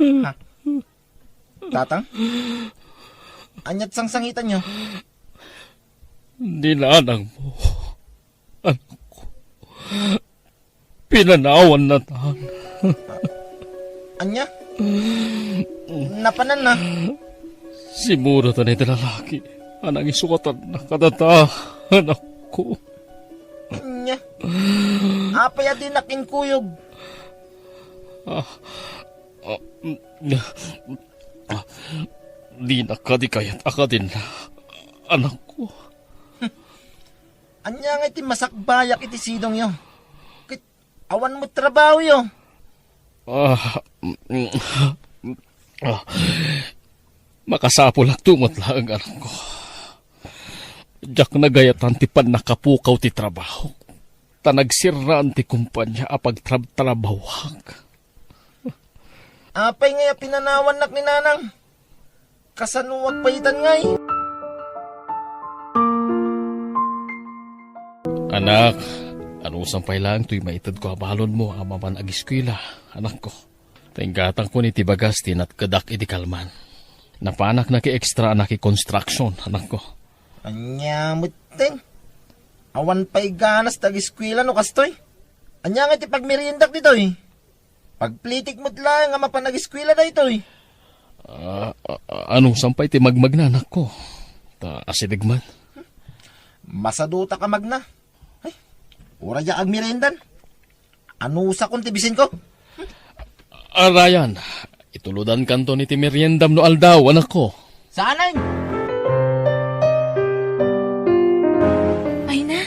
Ha? Tatang? Anyat sangsangitan nyo? Ninanang mo. Anak ko. Pinanawan na tan. Anya? Napanan na. Si Mura ta na lalaki. Anang isukatan na kadata. Anak ko. Anya? Apay din nakin kuyog. Di na ka di kayat akadin na. Anak ko. Anya nga iti masakbayak iti sidong yo. Kit, awan mo trabaho yo. Makasapol at tumot lang ang anak ko. Diyak nagayatan ti pan nakapukaw ti trabaho. Tanagsiraan ti kumpanya apag trabawag. Apay nga pinanawan nak ni nanang. Kasanuwag payitan ngay. Anak, ano sampay lang to'y maitad ko abalon mo amaman agiskwila, anak ko. Tinggatang ko ni tibagas tinat kadak iti kalman. Napanak na ki extra na ki construction, anak ko. Anya muting. Awan pa'y ganas tagiskwila no kastoy. Anya nga iti pagmeriendak dito eh. Pagplitik mo't lang nga mapanagiskwila na ito eh. Anong sampay ti magmagna, anak ko? Ta asidigman. Masaduta ka magna. Ay, ura ya ag meriendan. Ano sa kong tibisin ko? Ryan, ituludan kanto ni ti meriendam no aldaw, anak ko. Saan? Ay na,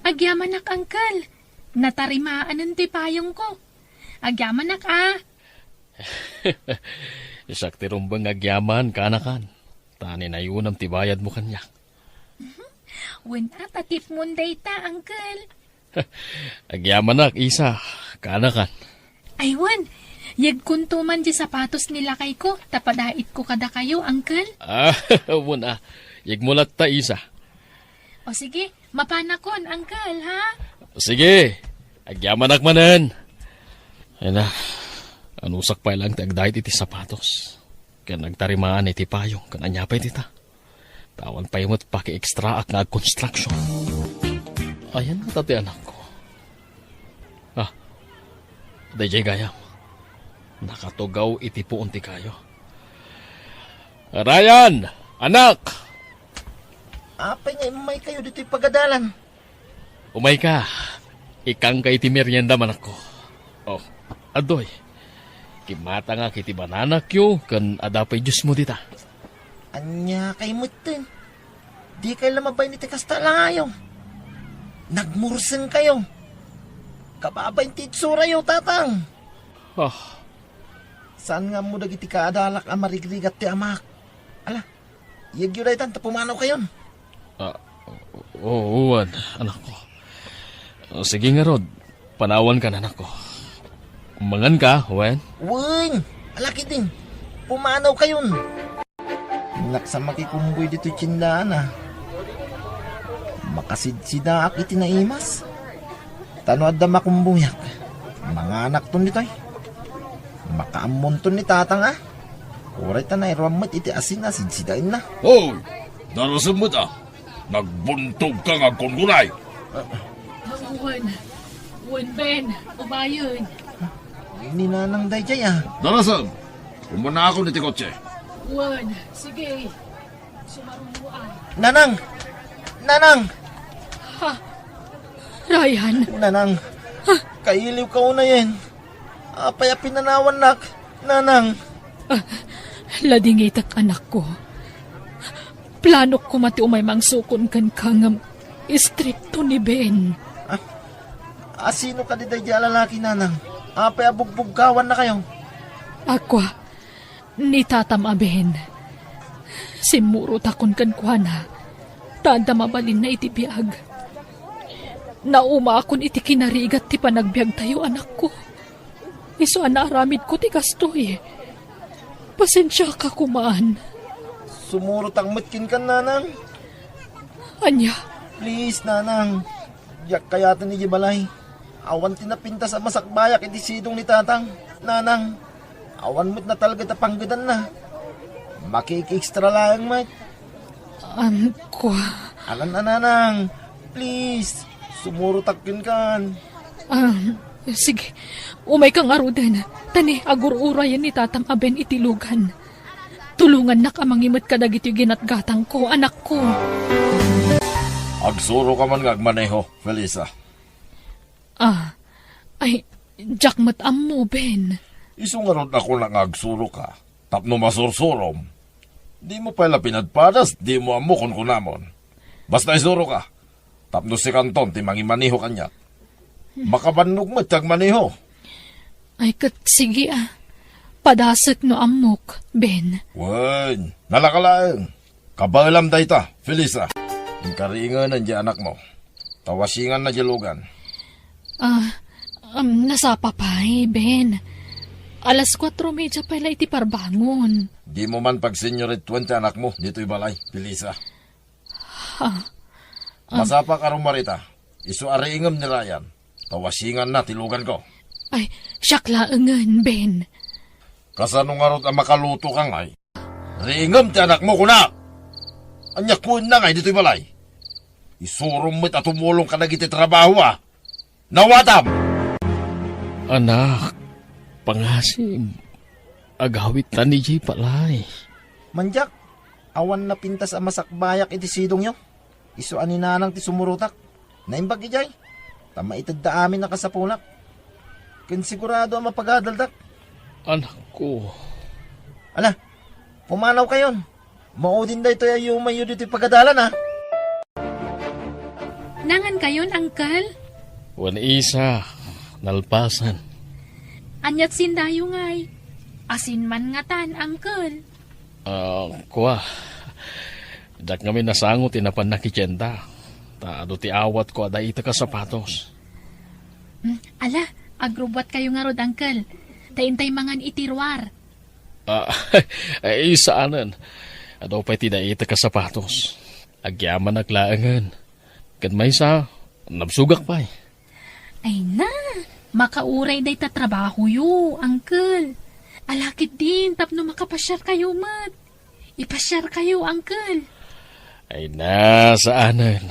agyaman nak angkal. Natarimaan ang tipayong ko. Agyaman nak Isak ti rumbang agyaman, kanakan. Tani na yun ang tibayad mo kanya. Wen at atip munday ta, angkal. Agyaman nak, isa, kanakan. Ay wan, yag kuntuman di sapatos nila kay ko, tapadait ko kada kayo, angkal. Muna, yagmulat ta isa. O sige, mapanakon, angkal, ha? Sige, agyaman nak manan. Ay na, anusak pa lang tagdahit iti sapatos. Kaya nagtarimaan iti payong, kananyapay tita. Tawan pa yung paki-extra ak nga construction. Ayan na tati anak ko. Dayjay gayam. Nakatugaw iti puon ti kayo. Ryan! Anak! Apay nga imay kayo dito'y pagadalan. Umay ka. Ikang kay ti merienda manak ko. Oh, adoy. Kimata nga kiti bananak yo, kan adapay Diyos mo dita. Anya kay mutin. Di kayo lamabay ni tikasta lang ayo. Nagmursen kayo. Kababay titsura yo, tatang. Saan nga mo dagiti kaadalak ang marigrigat ti amak? Ala, yagyo daytan, tapumanaw kayon. Uwan, anak ko. Sige nga Rod, panawan ka na anak ko. Umangan ka, Wen? Uwing, alaki din. Pumanaw kayon. Naksa makikumboy dito tsindahan ah. Makasidsidaak iti naimas. Tanoad da makumbuyak. Mga anak ton dito'y. Makaamon ton ni tatang ah. Uray tanay ramit iti asin na sidsidain na. Hoy! Darasan mo ta. Nagbuntog ka nga kunguray. Wen Ben, ubayon. Ninanang dayjay ah. Darasan! Umuna ako ni Tikotse. Wen, sige. Sumarunguan. Nanang! Nanang! Ryan, Nanang! Kailiw ka una yan. Apay pinanawan nak. Nanang! ladingit at anak ko. Plano ko mati umay mangsukon kan kangam istrikto ni Ben. Sino ka di dayjay lalaki, nanang? Apay abugbuggawan na kayo. Aqua, ni tatam aben. Simuro takon kan kuana. Tanda mabalin na iti biag. Nauma akon iti kinarigat ti panagbiag tayo anak ko. Iso anaramid ko ti kastoy. Pasensya ka kumaan. Sumurot ang matkin ka, nanang. Anya, Please, nanang. Yak kayatan ni Gibalay. Awan tinapinta sa masakbayak iti sidong ni tatang. Nanang. Awan mo't na talaga tapanggadan na. Makiki-extra lang, mat. Kwa. Anan, please, sumurutakin kan. Sige, umay kang arudan. Tani, agur-urayan ni tatang aben itilugan. Tulungan na ka mangimot ka dagiti ginatgatang ko, anak ko. Agsuro ka man ngagmaneho, Felisa. Ay, jakmat mo, Ben. Isungarod ako na ngagsuro ka. Tapno masursurom. Di mo pala pinadpadas, di mo amo kun kunamon. Basta isuro ka. Tapno si Kanton, ti mangimaniho kanya. Makabannog mo, tiyag maniho. Ay, sige Padasek no amok, Ben. Wen, nalakalaeng. Kabalam da ita, Felisa. Yung karingan na di anak mo. Tawasingan na dilugan. Nasapa pa Ben. Alas 4:30 pala iti parbangon. Di mo man pag senyorit 20 anak mo, dito'y balay, Felisa. Masapa ka Marita. Isu ariingam ni Ryan. Tawasingan na, tilugan ko. Ay, syaklaengan, Ben. Kasano nga ron ang makaluto ka ngay? Ringam ti anak mo kuna! Anyak mo na ngay dito'y balay. Isurong mo't at tumulong ka na giti trabaho Nawatam! Anak, pangasim. Agawit na ni Jay palay. Manjak, awan na pintas ang masakbayak iti sidong nyo. Isu aninanang ti sumurutak. Naimbag ijay. Tama itad da amin na kasapunak. Kinsigurado ang mapagadaldak. Anak ko. Ala, pumanaw kayon. Maudin da ito ay yumayo dito pagadalan Nangan kayon, Uncle? Wan isa. Nalpasan. Anyat sindayo ngay. Asin man nga tan, Uncle. Kuha. Dak kami nasangot tinapan na kichenda. Taado ti awat ko ada ita ka sapatos. Ala, agrobot kayo nga rod, Uncle. Taintay mangan itirwar. Isaanan. Adaw pa ti da ita ka sapatos. Agyaman naglaangan. Kan may sa, nabsugak pa Ay na, makauray day ta trabaho yu, Uncle. Alakit din, tapno makapasyar kayo, mat. Ipasyar kayo, Uncle. Ay na, saanan.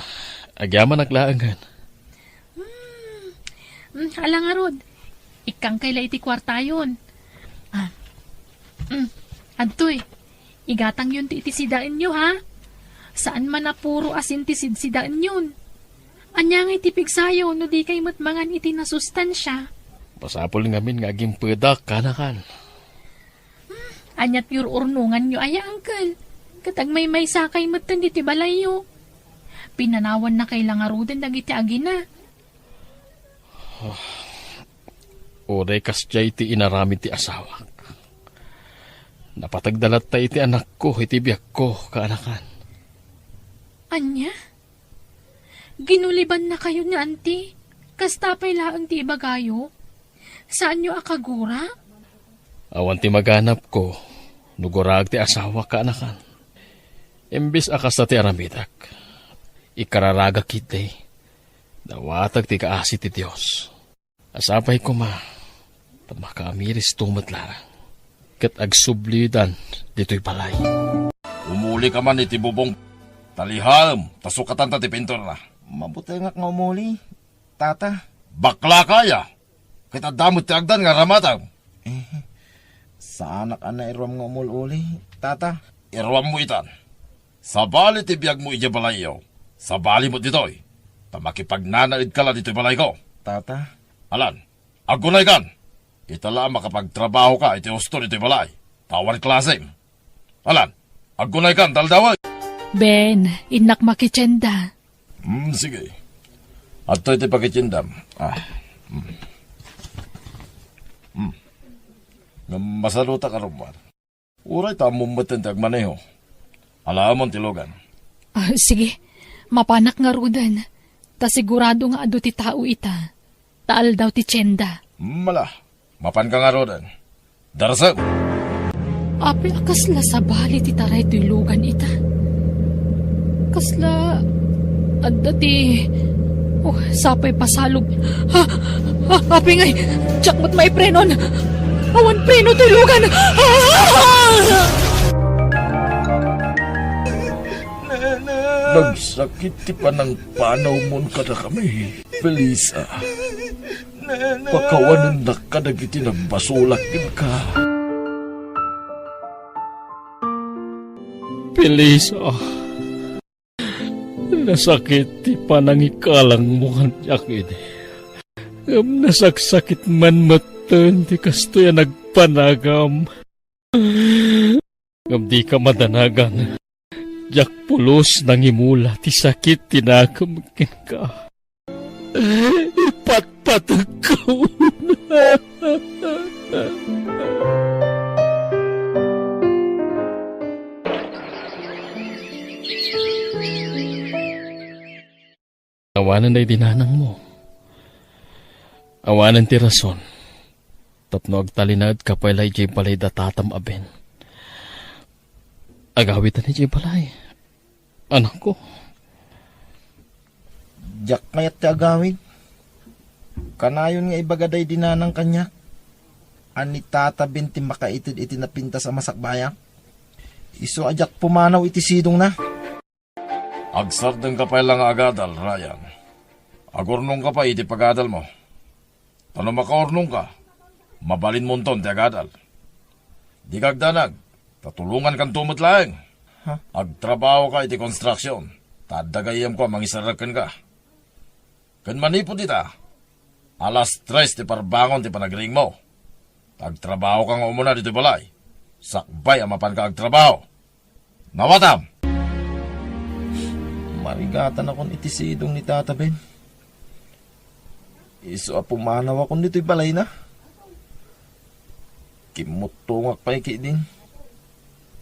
Agyaman naglaangan. Ala nga rod, ikang kaila iti kwartayon. Adtoy, igatang yun ti iti sidaan nyo, ha? Saan man na puro asin ti sidsidaan yun? Anya nga iti pigsayo, no di kay matmangan iti nasustansya. Pasapol ngamin nga aging pedak kanakan. Anyat your urnungan nyo, aya, Uncle. Katag may sakay matan iti balayo. Pinanawan na kay langarudan dagiti agina. Oray kasya iti inaramid ti asawa. Napatagdalat ta iti anak ko, iti biyak ko, kaanakan. Anya? Ginuliban na kayo ni auntie? Kastapay laang ti ibagayo? Saan nyo akagura? Awan ti maganap ko, nugurag ti asawa kaanakan. Imbis akas ti aramidak. Ikararaga kiti. Nawatag ti kaasi ti Diyos. Asapay ko tamakamiris tumat larang. Kat agsublidan dito'y balay. Umuli ka man iti bubong. Taliham, tasukatan ta ti pintor na. Mabuti nga umuli, tata. Bakla kaya. Kita damot ti agdan nga ramatang. Sa anak na iruam nga umuli, tata. Iruam mo itan. Sabali ti biyag mo ija balayaw. Sabali mo ditoy. Tamakipagnanaid ka la dito'y balay ko. Tata. Alan, agunay kan. Itala makapagtrabaho ka iti husto dito'y balay. Tawan klasem. Alan, agunay kan daldaway. Ben, inak makichenda. Sige. At ito iti pakitindam. Masaluta ka rumar. Uray tamong matintag maneho. Alamon tilogan. Sige, mapanak nga rudan. Ta sigurado nga ado ti tao ita. Taal daw ti tsenda. Mala, mapan ka nga rodan. Darsam. Api akasla sa bali ti taray ti lugan ita. Kasla, adda ti, sapay pasalog. Api ngay, tsak mo't may prenon. Awan preno tulugan! Nagsakit ti panangpanaw mon kada kami, Felisa. Pakawanan na kadagiti nagbasulak din ka. Felisa, nasakit ti panangikalang mo kanyak ini. Nasaksakit man matan ti kastoy nagpanagam. Ngam di ka madanagan. Jak pulos nangimula ti sakit tinakamakin ka. Ipatpatag ko na. Awanan na dinanang mo. Awanan ti rason. Tapno agtalinad kapalay jay balay datatam aben. Agawitan ni jay balay. Anak ko. Jak mayat ti agawid. Kanayon nga ibagaday dinanang kanya. Ani tatabin ti makaitid iti napinta sa masakbayak. Iso ajak pumanaw iti sidong na. Agsardeng ka pa lang agadal, Ryan. Agurnong ka pa iti pagadal mo. Tano makaurnong ka, mabalin mo ton ti agadal. Di kagdanag, tatulungan kang tumot laeng. Ha? Agtrabaho ka iti construction, tadagayam ko mangisarakan ka. Kan manipod ita, alas 3 ti parbangon ti panagring mo. Agtrabaho ka nga umuna dito balay. Sakbay amapan ka agtrabaho. Nawatam! Marigatan akong itisidong ni Tata Ben. Iso pumanaw akong dito'y balay na. Kimutungak pa iki din.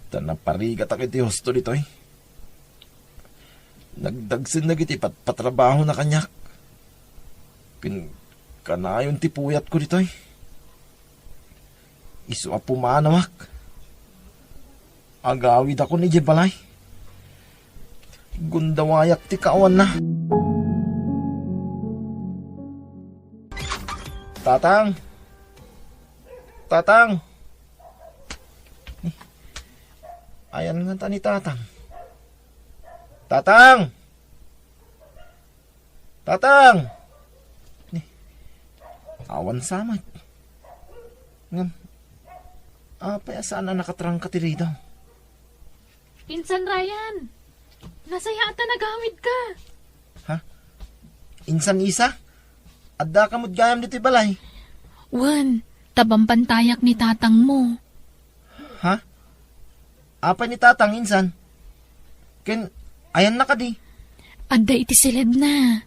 Tanaparigat ako iti husto dito'y. Nagdagsin na giti patrabaho na kanyak. Kanayon ti puyat ko dito'y. Iso pumanawak. Agawid ako ni Jebalay. Gundawayak ti kawan na. Tatang! Tatang! Ayan nga ta ni Tatang. Tatang! Tatang! Awan samat. Ngam. Apay saan na nakatrang ka tiri daw? Insan Ryan! Nasaya ata nagawid ka. Insan isa? Adda ka mo't gayam dito balay. Wan, tabang pantayak ni tatang mo. Ha? Apa ni Tatang insan? Ken, ayan na ka di. Adda iti silid na.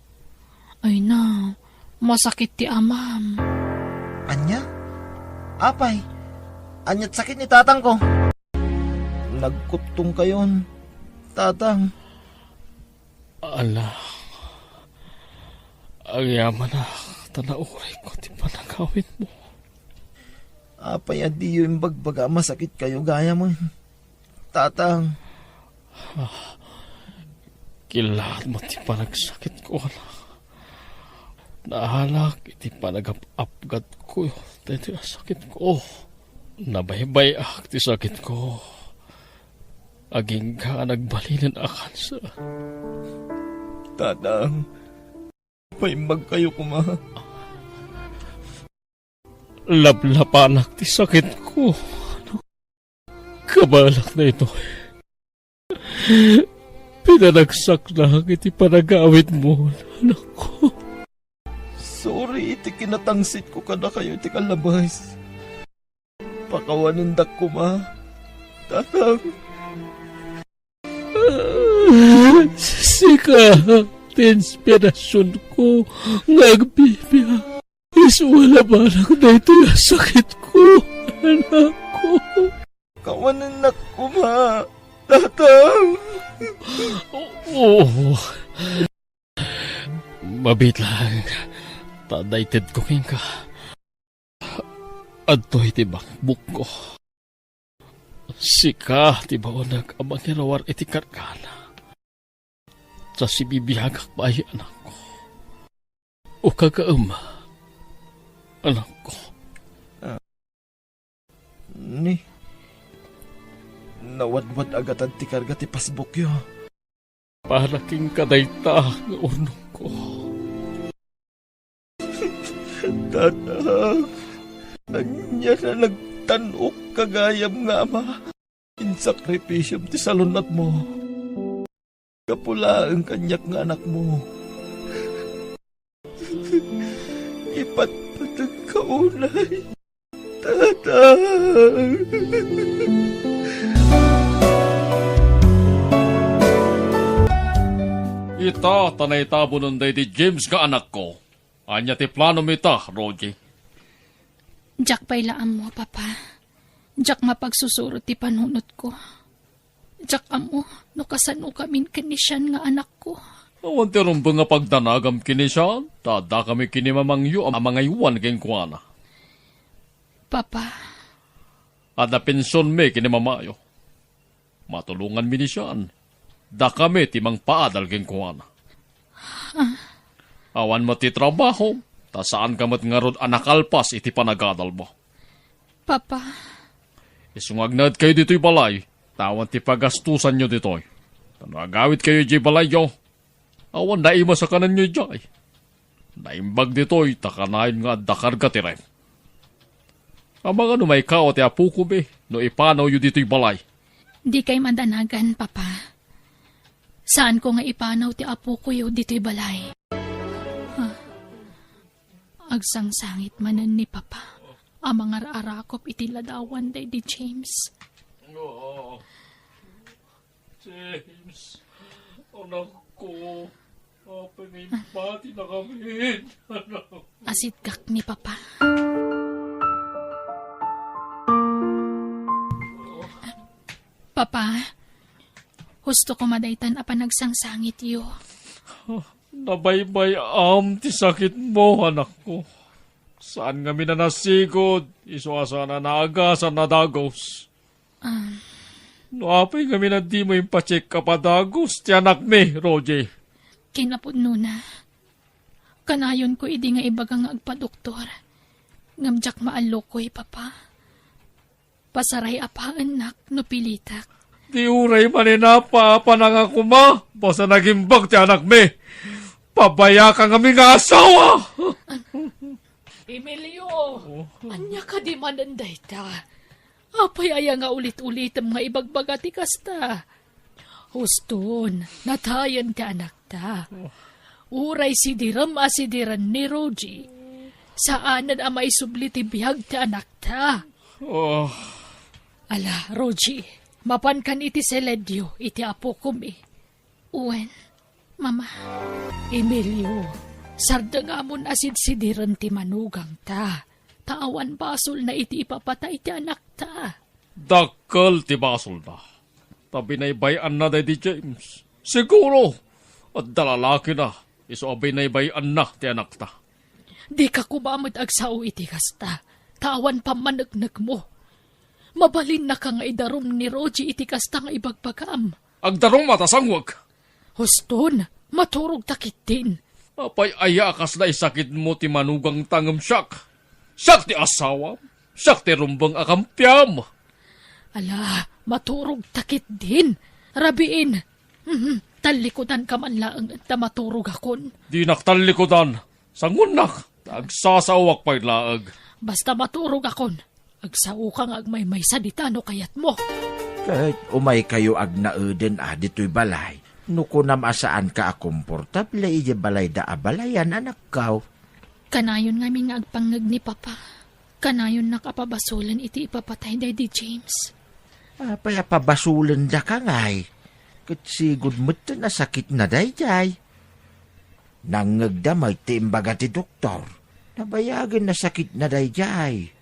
Ay na, masakit ti amam. Anya? Apay? Anya't sakit ni Tatang ko. Nagkutong kayon, Tatang. Ala. Ang yaman na tanauray ko ti panagawin mo. Apay adi yung bagbaga masakit kayo gaya mo. Tatang. Kilahat mo ti panagsakit ko, anak. Nahalak iti panagapapgat ko. Iti sakit ko. Nabaybay ti sakit ko. Aging ka nagbalinin akan sa... Tatang. Paimbag kayo kuma. Lablapanak ti sakit ko. Kabalak na ito. Pinanagsak na iti panagawid mo, anak ko. Sorry, iti kinatangsit ko kada kayo iti kalabas. Pakawanindak ko ma. Tatang. Sika, inspirasyon ko, nagbibiyak. Iswala balak na ito yung sakit ko, anak ko. Kawanindak ko ma. Tatang. Oo. Mabit lang. Tadaited ko ka. Adto'y tibakbuk ko. Sika, tibaw nag-amang hirawar iti karkana. Sa sibibihagak pa ay anak ko. O kagaama, anak ko. Ni, nawadwad agad ti karga ti pasbuk yo. Paraking kadayta nga unong ko. Tatang, anya na nagtanok kagayam nga ama. Insakripisyam ti salunat mo. Kapula ang kanyak nga anak mo. Ipatpatag kaunay. Tatang. Ita, tanay tabo nun day di James ka anak ko. Anya ti plano mita, Rogie. Jack pailaan mo, Papa. Jack mapagsusurot ti panunot ko. Jack amo, no kasano kamin kinisyan nga anak ko. Awan ti rumba nga pagdanagam kini siya, tada kami kini mamangyo ang mga iwan keng kuwana. Papa, Ada pensyon me kini mamayo. Matulungan mi ni siyaan. Da kami timang paadal keng kuwana. Awan mo ti trabaho, ta saan kamat nga rod anakalpas iti panagadal mo. Papa, Isungagnad kayo dito'y balay, tawan ti pagastusan nyo dito'y. Tanagawit kayo di balay yo. Awan naima sa kanan nyo jay. Naimbag dito'y takanayon nga dakarga ti rin. Ang mga numay kao ti apuko be, no ipanaw yu dito'y balay. di kay madanagan, Papa. Saan ko nga ipanaw ti apo ko yu dito'y balay? Agsangsangit manan ni Papa. Ang mga arakop iti ladawan day di James. Oh, James, anak ko, pangimpati na kami. Asit kak ni Papa. Papa, husto ko madaytan apa nagsangsangit yu. Nabaybay ti sakit mo, anak ko. Saan nga minanasigod? Isuasa na naagasan na dagos. No apay nga minadi mo yung pacheck kapadagos ti anak mi, Roger. Kinapudno na. Kanayon ko idi nga ibaga nga agpa-doktor. Ngamjak maalo ko'y, Papa. Pasaray apa anak no pilitak. Di uray maninapa panang ako ma. Basta nagimbag ti anak mi. Pabaya ka nga nga asawa. Emilio, anya ka di mananday ta. Apay aya nga ulit-ulit ang mga ibagbaga ti kasta. Huston, natayan ti anak ta. Uray sidiram asidiran ni Rogie. Saanan amay subli ti bihag ti anak ta. Oh, Ala, Rogie, mapan kan iti seledyo, iti apo kumi. Uwen, Mama, Emilio, sarda nga mon asid sidiran ti manugang ta. Taawan basol na iti ipapatay ti anak ta. dakkel ti basol na. Tabi na ibayan na di James. Siguro. At dalalaki na. Iso abay na ibayan na ti anak ta. Di ka kumamad agsao iti kasta. Taawan pamanagnag mo. Mabalin na ka nga idarom ni Rogie iti kasta nga ibagbagam. Agdarong matasangwag. Huston, maturog takit din. Apay ayakas na isakit mo ti manugang tangam siyak. Siyak ti asawa. Siyak ti rumbang akampyam. Ala, maturog takit din. Rabiin. Talikodan ka man laang at maturog akon. Di naktalikodan. Sangunak. Agsasawak pa'y laag. Basta maturog akon. Agsao kang agmay-may sa ditano kayat mo. Kahit umay kayo ag nauden dito'y balay. Nuko namasaan ka komportable ije balay da abalayan anak kaw. Kanayon nga nga agpangag ni Papa. Kanayon nakapabasulan iti ipapatay day di James. Apay apabasulan da ka ngay. Katsigod mo't na sakit na dayjay. Nangagdamay ti imbaga ti doktor. Nabayagan na sakit na dayjay.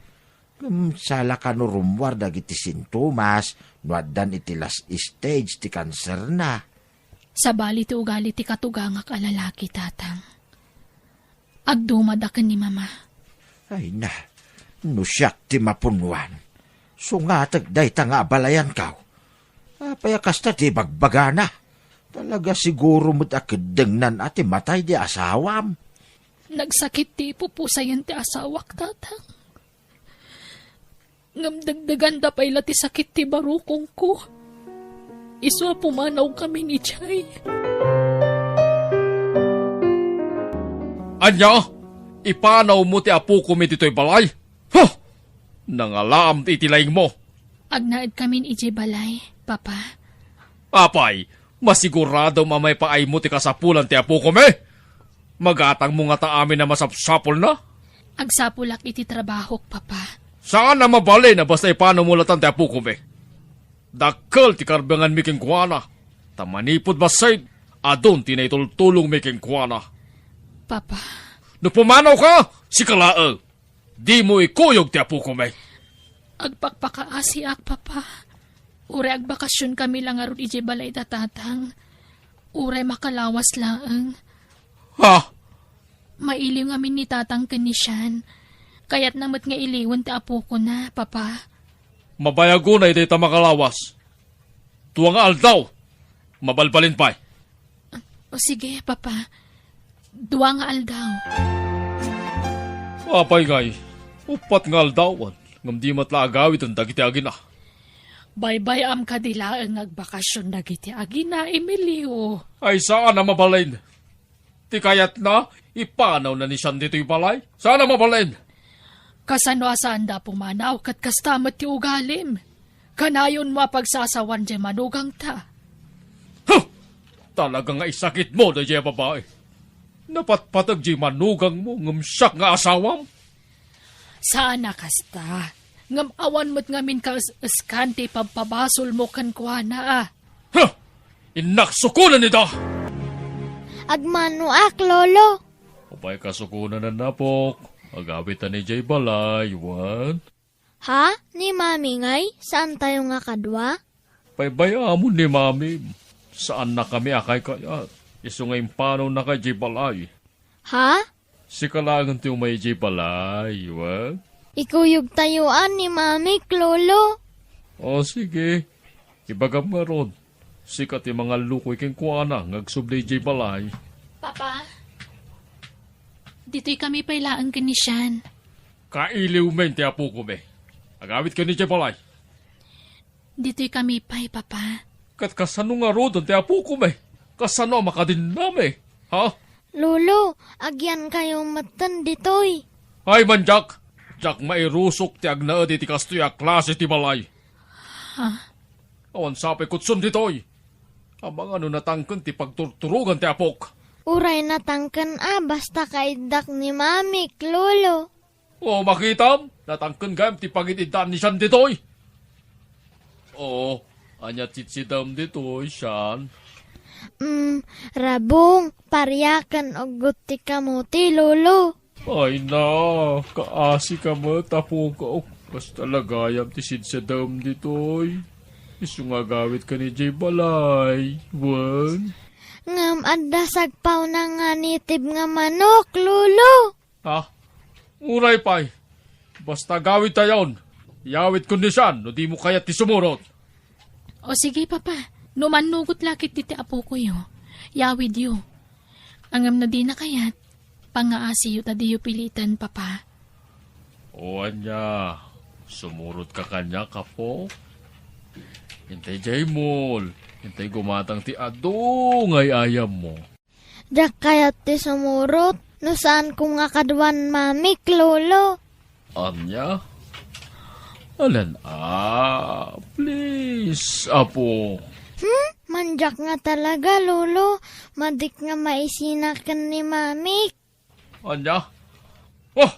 Sala ka no rumwar dagiti sintomas. Nuaddan iti last stage ti kanser na. Sa bali ti ugali ti katugangak alalaki, Tatang. Agdumadakan ni Mama. Ay na, no siyak ti mapunuan. Sungatag day ta nga balayan kaw. Payakas ta ti bagbaga na. Talaga siguro mo't akidengnan ati matay di asawam. Nagsakit ti pupusayan ti asawak, Tatang. Ngam dagdagan da pa'y lati sakit ti barukong ko. Iswa pumanaw kami ni Chay. Anya, ipanaw mo ti apo ko mi dito'y balay? Huh! Nangalaam ti itilaing mo. Agnaad kami ni Ije Balay, Papa. Apay, masigurado mamay paay mo ti kasapulan ti apo ko mi. Magatang mo nga ta amin na masapsapol na. Agsapulak iti trabahok, Papa. Saan na mabalay na basta ipanaw mo latan ti apo ko mi? Dakkel ti karbangan mi king kuwana. Tamanipod basay, adon ti naitultulong mi king kuwana. Papa, No pumanaw ka, si Kalaang. Di mo ikuyog ti apo ko mi. agpakpakaasi ak, Papa. Ure agbakasyon kami lang aron Ije Balay tatang. Ure makalawas laang. Ha? Mailiw amin ni tatang kanisyan. Kaya't namat nga iliwan ti apo ko na, Papa. Mabayago na iti makalawas. Tuwa nga aldaw. Mabalbalin pa. O sige, Papa. Duwa nga aldaw. Apay ngay, upat nga aldawan. Ngam di matla agawit ang dagiti agina. Bye-bye am kadila ang agbakasyon dagiti agina, Emilio. Ay saan na mabalin? Ti kayat na, ipanaw na ni siyan dito'y balay. Saan na mabalin? Kasano asaan da pumanaw kat kastamat ti ugalim. Kanayon mo pagsasawan di manugang ta. Huh! Talagang nga isakit mo na diya babae. Napatpatag di manugang mo ngumsyak nga asawam. Saan na kasta? Ngam awan mo't ngamin ka eskanti pagpabasol mo kan kuana ah. Huh! Inaksukunan nito! Agmano ak, lolo. Upay kasukunan na napok. Agawit na ni Jay Balay, wan. Ha? Ni mami ngay? Saan tayo nga kadwa? Paybayamon ni mami. Saan na kami akay kaya? Iso ngayon panaw na kay Jay Balay. Ha? Si Kalangan ti umay Jay Balay, wan. Ikuyog tayuan ni mami, lolo. O sige, ibagam nga ron. Sikat yung mga lukoy king kuana, ngagsubli Jay Balay. Papa, dito'y kami pailaan kanisyan. Kailiw men ti apo ko be. Agawit ka ni Jay Balay. Dito'y kami pay, Papa. Kat kasano nga ron ti apo ko be. Kasano makadin nami, ha? Lolo, agyan kayong matan ditoy. Ay man, Jack! Jack, mairusok ti agnaad iti kastoy a klase ti balay. Ha? Awan sapay kutsun ditoy. Abang ano natangkan ti pagturturugan ti apok. Uray natangkan basta kaidak ni mami, lolo. O makitam, natangkan gayam ti pagitidan ni siyan ditoy. O, anya titsidam ditoy siyan. Rabong, pariyakan og guti kamuti, lolo. Ay na, kaasi ka mo, tapong ka. Basta lagayam ti sidsadam ditoy. Isu nga gawit ka ni Jay Balay, wan. Ngam adda sagpaw na nga nitib nga manok, lolo. Ha? Uray pay. Basta gawit tayon. Yawit kondisyan, no di mo kaya ti sumurot. O sige, Papa. Numanugot lakit diti apo ko yo. Yawid yo. Angam na di na kayat. Pangaasi yo tadi yo pilitan, Papa. O anya, sumurot ka kanya kapo. Hintay Jay Mol. Hintay gumatang ti ado ngay ayam mo. Dak kayat ti sumurot. No saan ko nga kadwan mami, lolo. Anya? Alan please, apo. Manjak nga talaga, lolo. Madik nga maisinakan ni mami. Anya? Oh!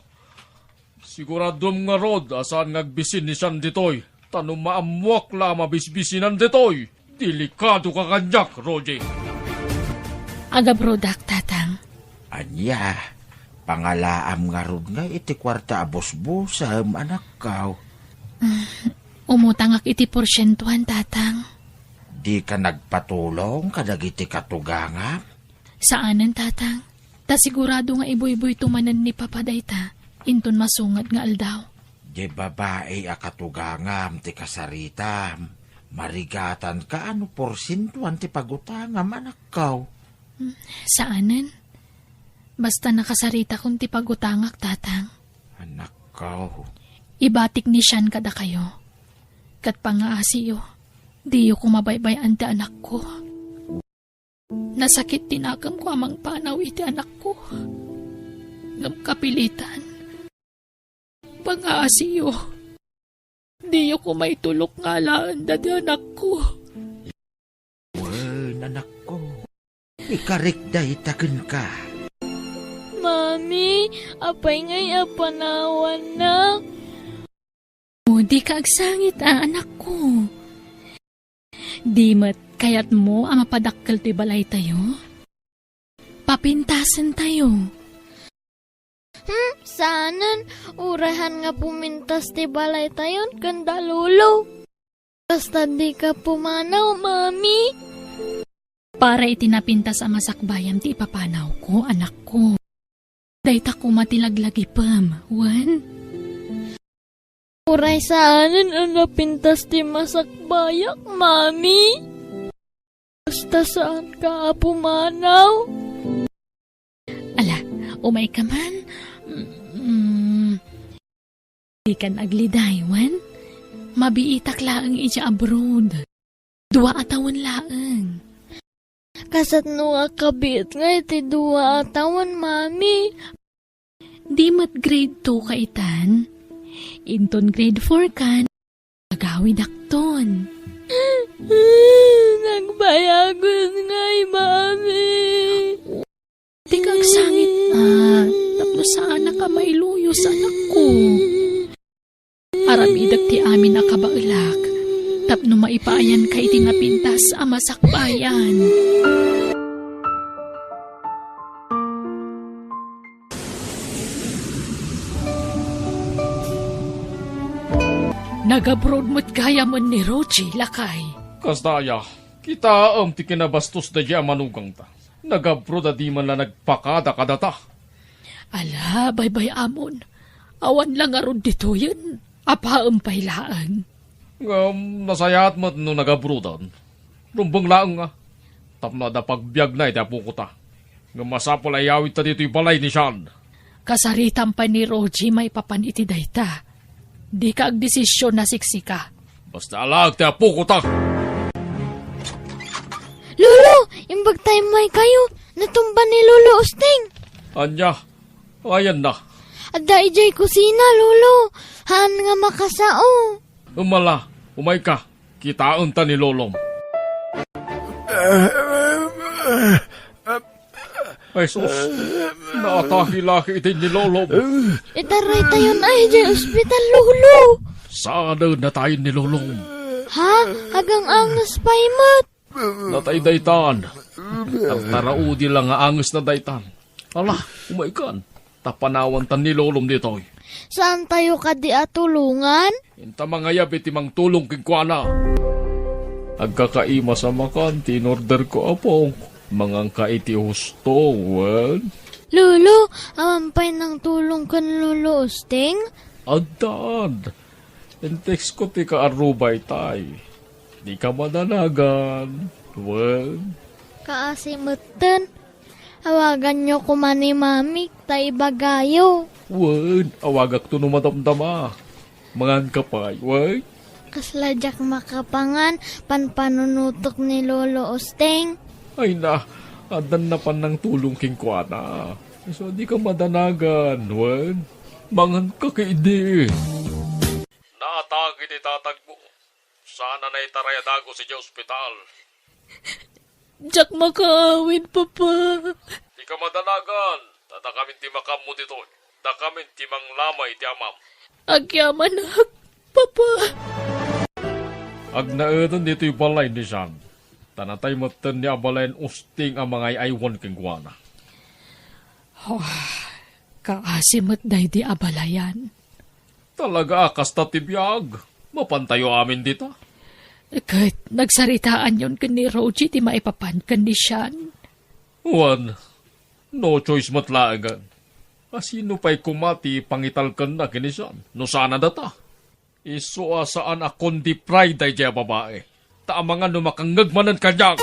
Siguradom nga rod, asaan ngagbisin ni siyan ditoy. Tanong maamuak la mabisbisinan ditoy. Delikado ka kanyak, Roger. Agabrodak, tatang. Anya, pangalaam nga rod nga iti kwarta abos-bosam, anak kaw. Umutang ak iti porsyentuhan, tatang. Di ka nagpatulong kadagiti katuganga? Saanan, tatang? Ta sigurado nga iboy-boy tumanan ni Papaday ta. Inton masungad nga aldaw. Di babae a katugangam ti kasaritam. Marigatan ka ano porsintuan ti pagutangam, anak kaw. Saanan? Basta nakasarita kong ti pagutangak, tatang. Anak kaw. Ibatik ni siyan kada kayo. Kat pangaasiyo, di ko mabaybayan ti anak ko. Nasakit tinagam ko amang panaw iti anak ko. Ngam kapilitan. Pangaasiyo, di ko may tulok nga laan dati anak ko. Wen, anak ko. Ikarik day taken ka. Mami, apay ngay apanawan na. O, di ka agsangit anak ko. Di mat kayat mo ang mapadakkel ti balay tayo? Papintasan tayo. Saanan, urahan nga pumintas ti balay tayon kanda lolo. Basta di ka pumanaw, mami. Para itinapintas ang masakbayan ti ipapanaw ko, anak ko. Dayta ko matilaglagi pam, wan? Uray saanan ang napintas ti masakbayak, mami. Basta saan ka pumanaw? Ala, umay ka man. Di ka nagliday, wan? Mabiitak laang ija abroad. 2 atawan laang. Kasat no akabit nga iti 2 atawan, mami. Di mat grade 2 ka itan. Inton grade 4 kan. Agawid akton. Nagbayagos nga'y, mami. Di ka agsangit tapno saan ka mailuyo sa anak ko. Arabidag ti amin na kabailak. Tapno maipaayan ka itinapintas ang masakbayan. Nag-abroad mo't gaya man ni Roji, lakay. Kasdaya, kita ti kinabastos da diya manugang ta. Nagabro da di man na nagpakada kadata. Ala, baybay amon. Awan lang arod dito yun. Apaam pailaan. Nasayat mo no nagabrudan. Rumbang laang nga. Tapno da pagbiag na iti apo ko ta. Nga masapol ay awit ta dito balay ni Sean. Kasaritan pa ni Roji may papaniti dayta. Di ka agdesisyon na siksika. Basta alag ti apo ko ta. Lolo, imbag tayo may kayo. Natumba ni Lolo Osting. Anya, ayan na. Adda ijay kusina, Lolo. Haan nga makasao. Umala, umay ka. Kitaan ta ni Lolom. Ay sus, naataki-laki iti ni Lolom. Itaray tayo na ijay ospital, Lolo. Saan na tayo ni Lolom? Ha? Hagang angas paimat. Natay daytan. Ang taraudi lang nga angas na daytan. Ala, umay kan. Tapanawan tan ni Lolom dito. Saan tayo kadi atulungan? Inta mga yabi timang tulong kingkwana. Agkakaima sa makan, tinorder ko apong. Mangang kaiti husto, wan. Lolo, amampay ng tulong kan Lolo Osting? Agdaan. Intex ko ti kaarubay tay. Di ka madanagan, wan. Kaasimutan. Awagan nyo kuman ni Mami, tay bagayo. Wan, awagak to numadamdama. Mangan ka pa, wan. Kasladyak makapangan, panpanunutok ni Lolo Osting. Ay na, adan na pan ng tulong kingkwana. So di ka madanagan, wan. Mangan ka kaidi. Naatagi ni tatag mo. Sana na itarayadago si ospital. Jack makaawin, Papa. Di ka madanagan. Tatakamin ti makam mo dito. Takamin ti manglamay ti amam. Agyaman Papa. Agnaetan dito yung balay ni Sean. Tanatay matan ni abalayan usting ang mga aywan kingwana. Kaasimot day di abalayan. Talaga akas ta tibiyag. Mapantayo amin dito. Kahit nagsaritaan yon kan ni Roji, di maipapan kan ni Sean. Juan, no choice matlaagan. Asino pa'y kumati pangitalkan na kinisan. No sana data. Iso saan akon di pride ay jaya babae. Taamangan no makangagmanan kanyang.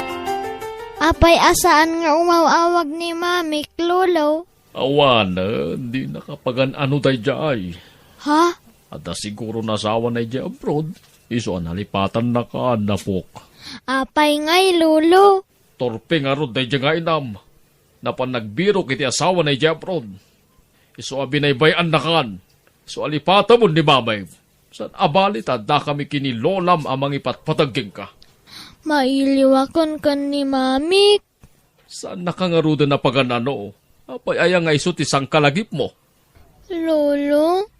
Apay asaan nga umawawag ni Mami, Lolo? Awan, di nakapagan ano day jay. Ha? At siguro nasawa na iti abroad, iso nalipatan na ka, napok. Apay ngay, Lolo. Torpe nga rod na nga inam. Napan nagbiro kiti asawa na iti abroad. Iso abinaybayan na kan. So alipata mo ni mamay. San abalita da kami kinilolam amang ipatpatagking ka. Mailiwakon kan ni Mami. Saan nakangaruda na paganano? Apay aya nga iso ti sang kalagip mo. Lolo?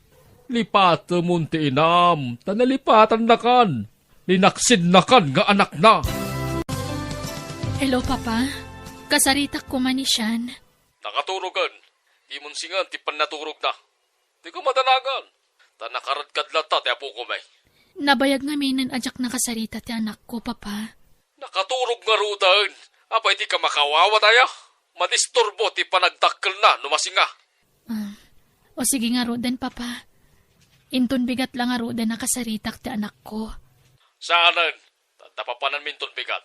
Lipata mo ti inam. Tanalipatan na kan. Linaksid na kan nga anak na. Hello, Papa. Kasaritak ko man ni Sian. Nakaturogan. Di mon singan ti panaturog na. Di ko madanagan. Tanakarad kadlata ti apo ko may. Nabayag nga minan ajak na kasarita ti anak ko, Papa. Nakaturog nga rudan. Apay di ka makawawa tayo. Madisturbo ti panagdakkel na numasinga. O sige nga rodan, Papa. Inton bigat lang nga rodan na kasaritak ti anak ko. Saanan? Tatapapanan minton bigat.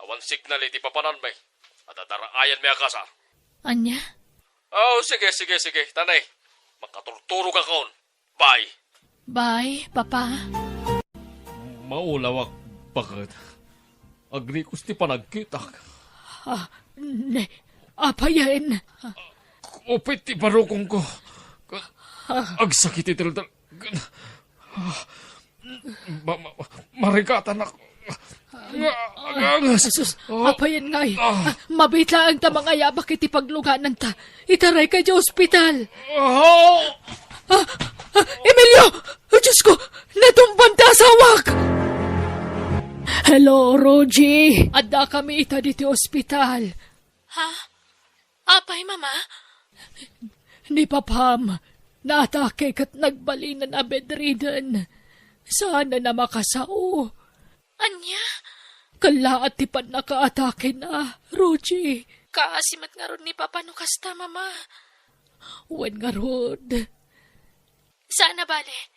Awan signal iti papanan may. At adaraayan may akasar. Anya? Oh, sige. Tanay. Makaturturo ka kaon. Bye. Bye, Papa. Maulawak bakit? Agrikos ti panagkitak. Ne, apayan. Upit ti parukong ko. Agsakit iti dal. Marikatan ako. Sus, apayan ngay. Mabitla ang tamang ayabak iti pagluganan ta. Itaray ka di ospital. Emilio! Diyos ko! Natumban ta sawak! Hello, Rogie. Adda kami ita dito ospital. Ha? Apay, Mama? Ni Papam. Naatake kat nagbalinan a bedridden. Sana na makasao. Anya? Kala at tipan nakaatake na, Rogie. Kaasimat nga ron ni Papa no kasta, Mama. Wen nga rod. Sana bale?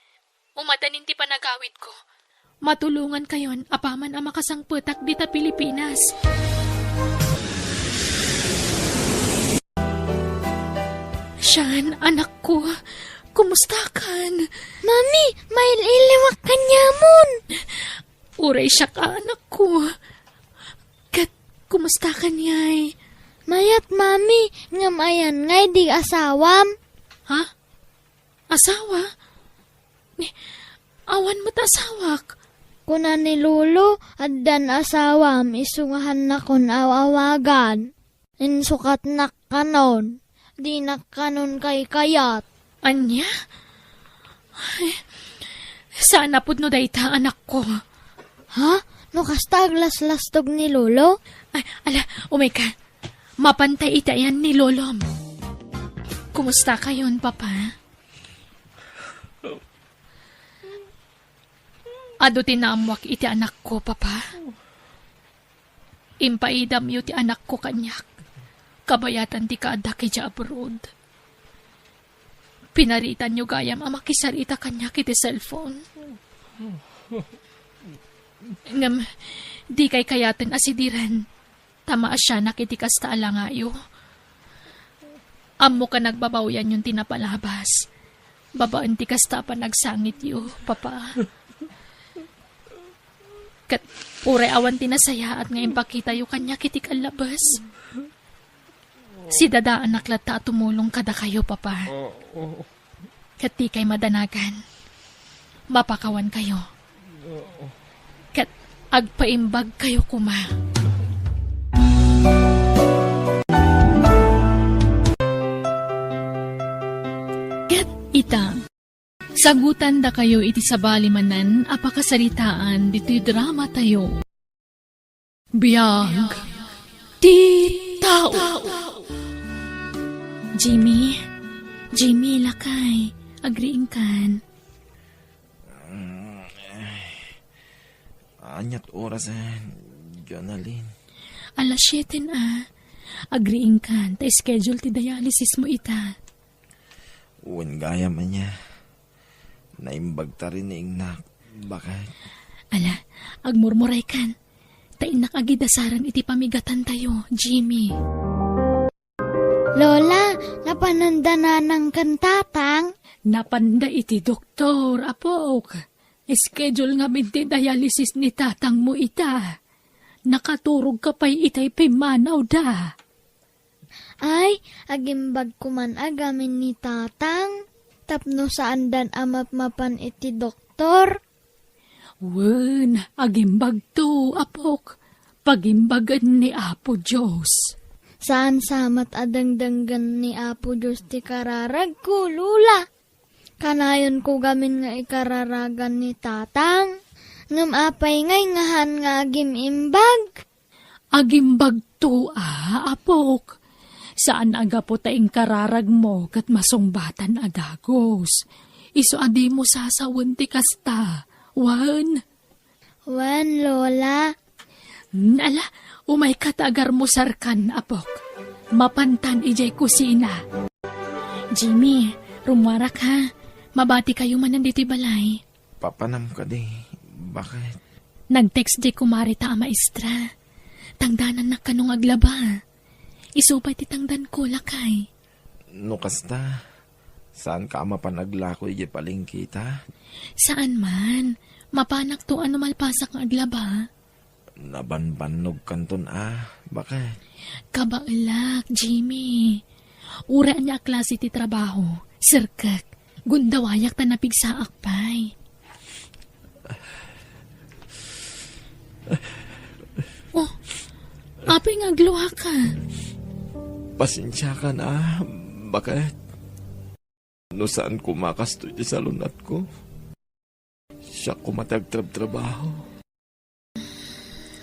Umadanin ti panagawid ko. Matulungan kayon, apaman ang makasangputak dita Pilipinas. Sian, anak ko, kumusta kan? Mami, may iliwak ka nyamon. Uray siya ka, anak ko. Kat, kumusta ka niyay? Mayat, Mami, ngamayan ngay di asawam. Ha? Asawa? Awan mo't asawak. Kuna ni Lolo, addan asawam, isungahan na kon awawagan. Insukat na kanon, di na kanon kay kayat. Anya? Ay, sana pud no dayta, anak ko. Ha? No kasta aglas-lastog ni Lolo? Ay, ala, umay ka. Mapantay itayan ni Lolom. Kumusta kayon, Papa? Ado tinamwak iti anak ko, Papa. Impaidam yu ti anak ko kanyak. Kabayatan ti kaada kaya abroad. Pinaritan yu gayam ang makisarita kanyak iti cellphone. Ngam, di kay kayatan asidiran. Tama siya nakiti kasta alangayo. Amo ka nagbabawyan yung tinapalabas. Babaan ti kasta pa nagsangit yu, Papa. Kat uray awan tinasaya at ngayon pakita yu kanya kitik alabas. Si dadaan naklata tumulong kada kayo, Papa. Kat di kay madanagan. Mapakawan kayo. Kat agpaimbag kayo kuma. Kat itang. Sagutan da kayo iti sabali manan apakasaritaan dito'y drama tayo. Biyag ti tao. Jimmy, lakay. Agriing kan. Anyat oras Jonalyn. Alas 7 na. Agriing kan. Ta schedule ti dialysis mo ita. Uwan gaya man niya. Naimbag ta rin ni Ingnak. Bakit? Ala, agmurmuray kan. Ta inak agidasaran iti pamigatan tayo, Jimmy. Lola, napanandanan kan tatang. Napanda iti doktor, apok. Schedule nga binti dialysis ni tatang mo ita. Nakaturog ka pa'y itay pimanaw da. Ay, agimbag kuman agamin ni tatang. Tapno saan dan amap mapan iti doktor. Wen, agimbag to, apok. Pagimbagan ni Apo Diyos. Saan samat adangdanggan ni Apo Diyos ti kararag ko, Lula. Kanayon ko gamin nga ikararagan ni tatang. Ngam apay ngay ngahan nga agim imbag. Agimbag to, apok. Saan aga po taing kararag mo kat masungbatan agagos. Iso adi mo sasawan ti kasta. Wan. Wan, Lola. Nala, umay katagar mo sarkan, apok. Mapantan ijay kusina. Jimmy, rumwarak ha. Mabati kayo man nandito balay. Papanam ka di. Bakit? Nag-text di kumari ta maestra. Tangdanan na kanong aglaba. Isupay ti tangdan ko lakay. No kasta, saan ka mapanagla ko ije paling kita? Saan man? Mapanak to ano malpasak ng aglaba. Nabanbanog kanton Bakit? Kabailak, Jimmy. Ura niya klase ti trabaho. Sirkak. Gundawayak ta napigsaak pay. Oh, apay nga gluha ka. Pasensya ka na. Bakit? No saan kumakasto iti sa lunat ko? Siya kumatagtrab-trabaho.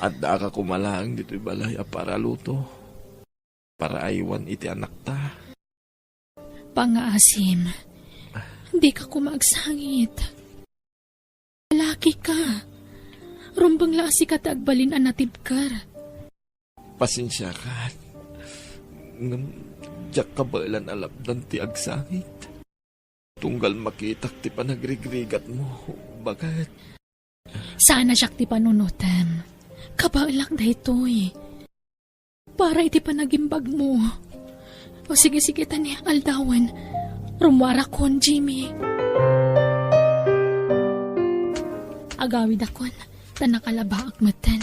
At da ka kumalaang dito'y balay para luto. Para aywan iti anak ta. Pangaasim, hindi ka kumagsangit. Lalaki ka. Rumbang lasi ka tagbalin anatibkar. Pasensya ka. Ngam, diyak ka balan alapdan ti agsangit. Tunggal makitak ti panagrigrigat mo. Bakit? Sana siya ti panunutan. Kabailak da ito'y. Para iti panagimbag mo. O sige tani aldawan. Rumwara kon, Jimmy. Agawid akon. Tanakalaba akmatan.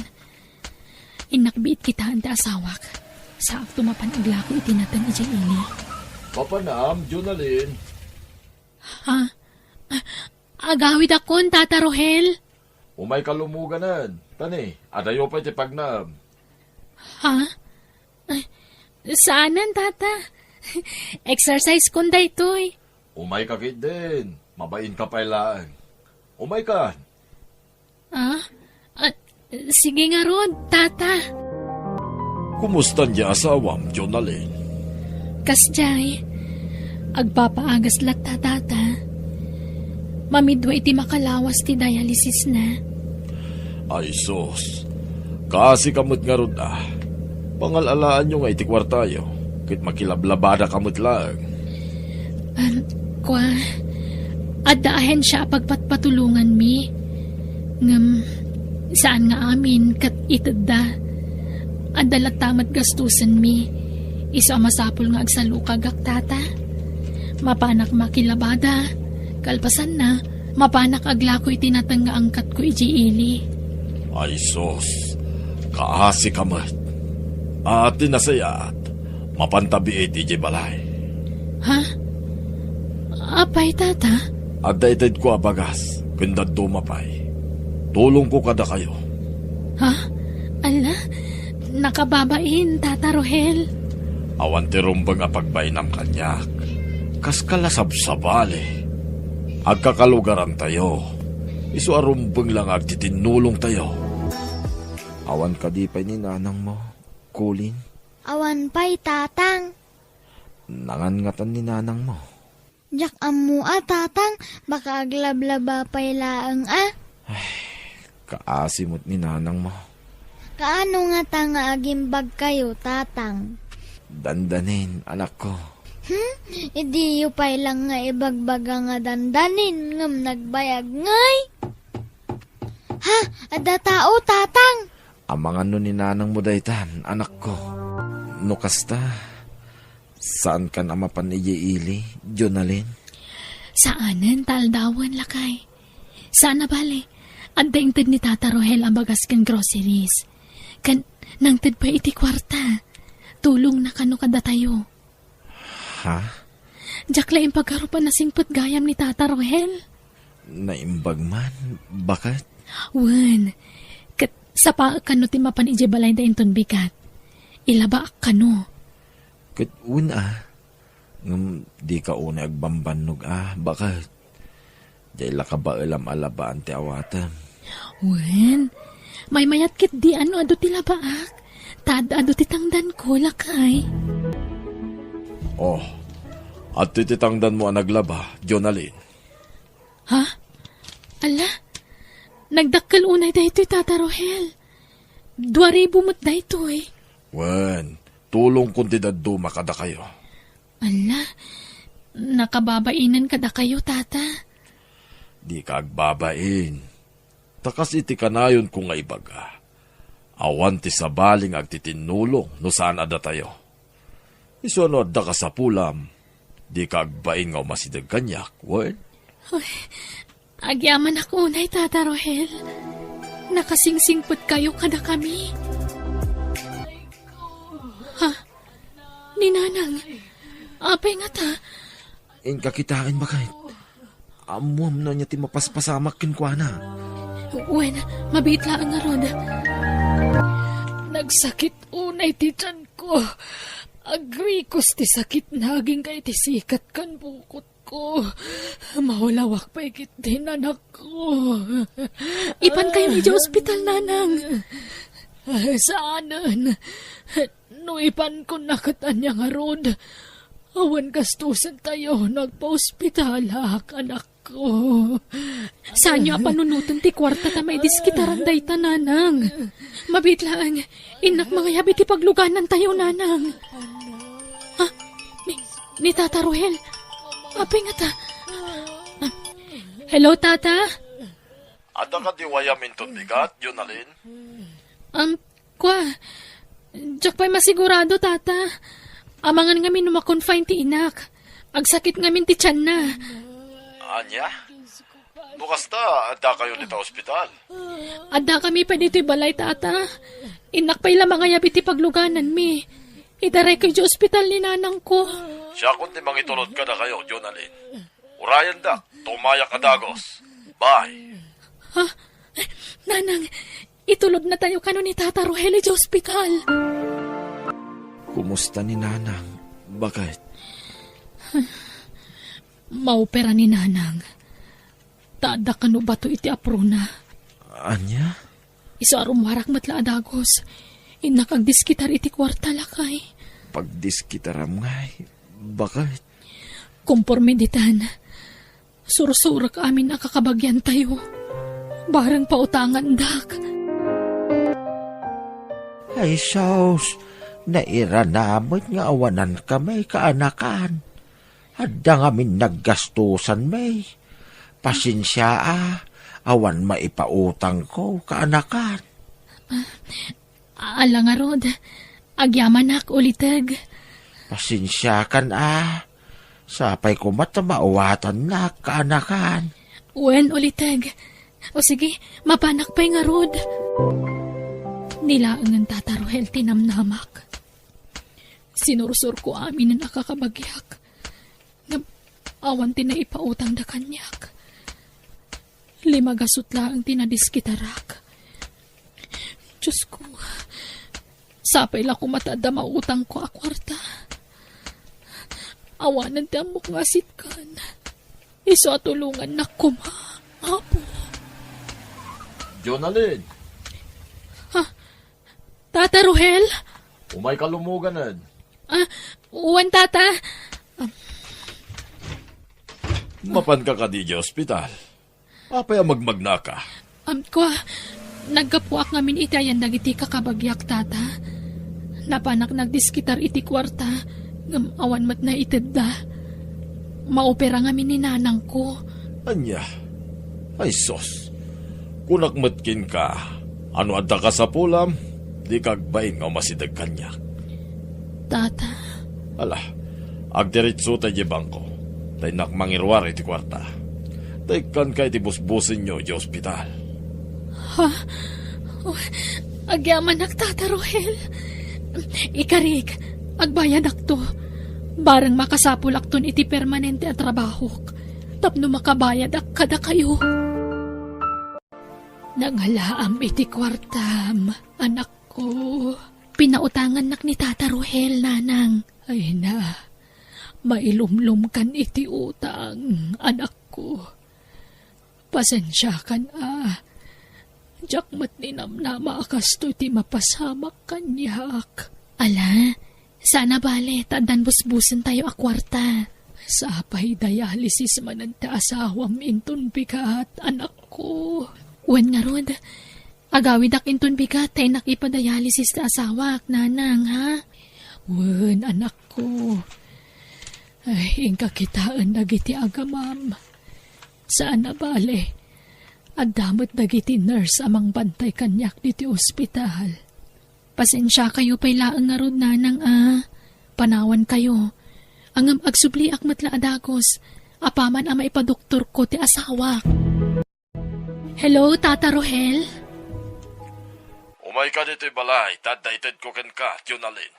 Inakbiit kita anta asawak. Sa tumapan agla ko itinatan iti ini. Papanam, Jonalyn. Ha? Agawid akon, Tata Rohel. Umay kalumuganan. Tani, adayo pa iti pagnam. Ha? Ay, saanan, Tata? Exercise kon da ito'y. Umay kakit din. Mabain ka pailaan. Umay ka. Ah? Sige nga ron, Tata. Kumusta niya asawam, Jonalyn? Kasjay, agpapaagas latta, Tata. Mamidwa iti makalawas ti dialysis na. Ay sos. Kasi kamot nga ron Pangalalaan nyo nga iti kwartayo. Kit makilablabada kamot lang. Kwa, adaahen siya pagpatpatulungan mi. Ngam, saan nga amin kat itadda. Adalat tamat gastusan mi. Iso masapul nga agsalukagak, Tata. Mapanak makilabada. Kalpasan na, mapanak aglako'y tinatang nga angkat ko ijiili. Ay sos. Kaasi kamot. At tinasayat. Mapantabi iti balay. Ha? Apay, Tata? At daitid ko abagas. Kundad dumapay. Tulong ko kada kayo. Ha? Ala, nakababain, Tata Rohel. Awan ti rumbang apagbainam kanyak. Kas kalasabsabali. Agkakalugaran tayo. Isu arumbang lang agtitinulong tayo. Awan ka di pa ni nanang mo, Kulin. Awan pa'y tatang. Nangangatan ni nanang mo. Jak amu tatang, baka aglablaba pa'y laang Kaasimot ni nanang mo. Kaano nga tanga agimbag kayo, tatang? Dandanin, anak ko. Idi yu pa'y lang nga ibagbaga nga dandanin, ngam nagbayag ngay. Ha? Ada tao, tatang? Ang mga ni nanang mo daytan, anak ko. No kasta, Saan ka na mapaniyiili, Jonalyn? Saanan taldawan lakay. Sana bale. Andaingtid ni Tata Rohel ang bagas kan groceries. Kan nangtid pa iti kwarta. Tulong na kano kada tayo. Ha? Diyak laing pagkarupan na singput gayam ni Tata Rohel. Naimbag man? Bakit? Wan. Kat sa pa kano ti mapan ije balay da inton bigat. Ilaba kano. Katun di ka una agbambanog bakit? Dahil ka ba alam alabaan ti awatan? Wan. May mayat kit di ano ado ti labaak. Tad ado ti tangdan ko lakay. Oh, at tititangdan mo ang naglaba, Jonalyn. Ha? Ala? Nagdakkal unay da ito'y Tata Rohel. 2,000 mo't da ito'y. Wen, tulong kunti daddo makada kayo. Ala? Nakababainan kada kayo, Tata. Di ka agbabain. Takas iti kanayon kung nga ibaga. Awan ti sabaling agtitinulong no saan ada tayo. Iso da ka sa pulam. Di ka agbain nga umasidag kanyak, wen? Agyaman ako unay, Tata Rohel. Nakasingsingput kayo kada kami. Ha? Ninanang, apay nga ta. Kakitaan bakit? Amuam na niya ti mapaspasamak kinkwana. Wen, mabitla ang arod. Nagsakit unay ti tiyan ko. Agrikos ti sakit naging kay ti sikat kan bukot ko. Mahulawak pa ikit din anak ko. Ipan kayo ni hospital, nanang. Saanan? No ipan ko nakatanya nga rod. Awan gastusan tayo nagpa-hospital anak ko. Saan niyo panunutan ti kwarta ta may diskitaran day ta, nanang. Mabitlaan, inak mga yabi ti pagluganan tayo, nanang. Ha? Ni Tata Rohel? Apay nga ta. Hello, Tata? Ada ka di wayamin ton bigat, Jonalyn? Kwa. Diyak pa'y masigurado, Tata. Amangan ngamin numakonfine ti inak. Agsakit ngamin ti tiyan na. Anya? Bukas ta, ada kayo dito ospital. Ada kami pa dito'y balay, Tata. Inak pa'y lamang ayabi ti pagluganan mi. Idaray kayo di ospital ni nanang ko. Siya kundi mangitulod ka na kayo, Jonalyn. Urayan da, tumaya ka dagos. Bye. Ha? Nanang, itulod na tayo kano ni Tata Rohel di ospital. Kumusta ni nanang? Bakit? Maopera ni nanang. Tada kano ba to iti aprona? Anya? Iso arumarak matla adagos. Inakag diskitar iti kwarta lakay. Pagdiskitaram ngay. Bakit? Kompormiditan. Sursurak amin nakakabagyan tayo. Barang pautangan dak. Ay, sos. Nairanamot nga awanan kami kaanakan. Hadda ngamin naggastusan may. Pasensya awan maipautang ko kaanakan. Ala nga rod, agyaman ak ulitag. Pasensya kan Sapay ko matamawatan na kaanakan. Wen ulitag. O sige, mapanak pa'y nga rod. Nilaangan Tata Rohel tinamnamak. Sinursur ko amin na nakakabagyak. Awan tinaipautang da kanyak. 5 gasot lang tinadiskitarak. Diyos ko, sapay lang kumatada mautang ko akwarta. Awanan ti amok nga sitkan. Iso atulungan na kuma, apo. Jonalyn, Tata Rohel? umay kalumuganan. Uwan, Tata. Mapan ka di ospital. Apay magmagna ka. Kwa, nagkapuak ngamin itayan dagiti kakabagyak, Tata. Napanak nagdiskitar iti kwarta. Awan mat na itedda. Maopera ngamin ni nanang ko. Anya? Ay sos. Kung nakmatkin ka, ano adda ka sa pulam, di kagbain nga masidag kanyak. Tata. Ala, Agdiritso tayo di bangko. Tayo nakmangirwar iti kwarta. Tayo kan kay ti busbusin nyo di ospital. Agyaman Tata Rohel. Ikarig, agbayad akto. Barang makasapul akton iti permanente at trabahok. Tapno makabayad ak kada kayo. Nangalaam iti kwartam, anak ko. Pinautangan nak ni Tata Rohel, nanang. Ay na, mailumlum kan iti utang, anak ko. Pasensya kan Jakmat ni namnama akasto iti mapasamak kanyak. Ala, sana bale, tadan busbusan tayo akwarta. Sa apay dialysis mananta asawam intun bigat, anak ko. Wen nga rod, agawid ak intun bigat, tayo nakipadialysis ta asawak, nanang, ha? Wen, anak ko. Ay, ingka kitaan nagiti agamam. Saan na bale? Agdamot dagiti nurse amang bantay kanyak diti ospital. Pasensya kayo pa'y laang nga rod, nanang, Panawan kayo. Angam agsubli ak matla adagos. Apaman ama ipadoktor ko ti asawa. Hello, Tata Rohel? Umay ka dito'y balay, tadaited ko ken ka, Junalyn.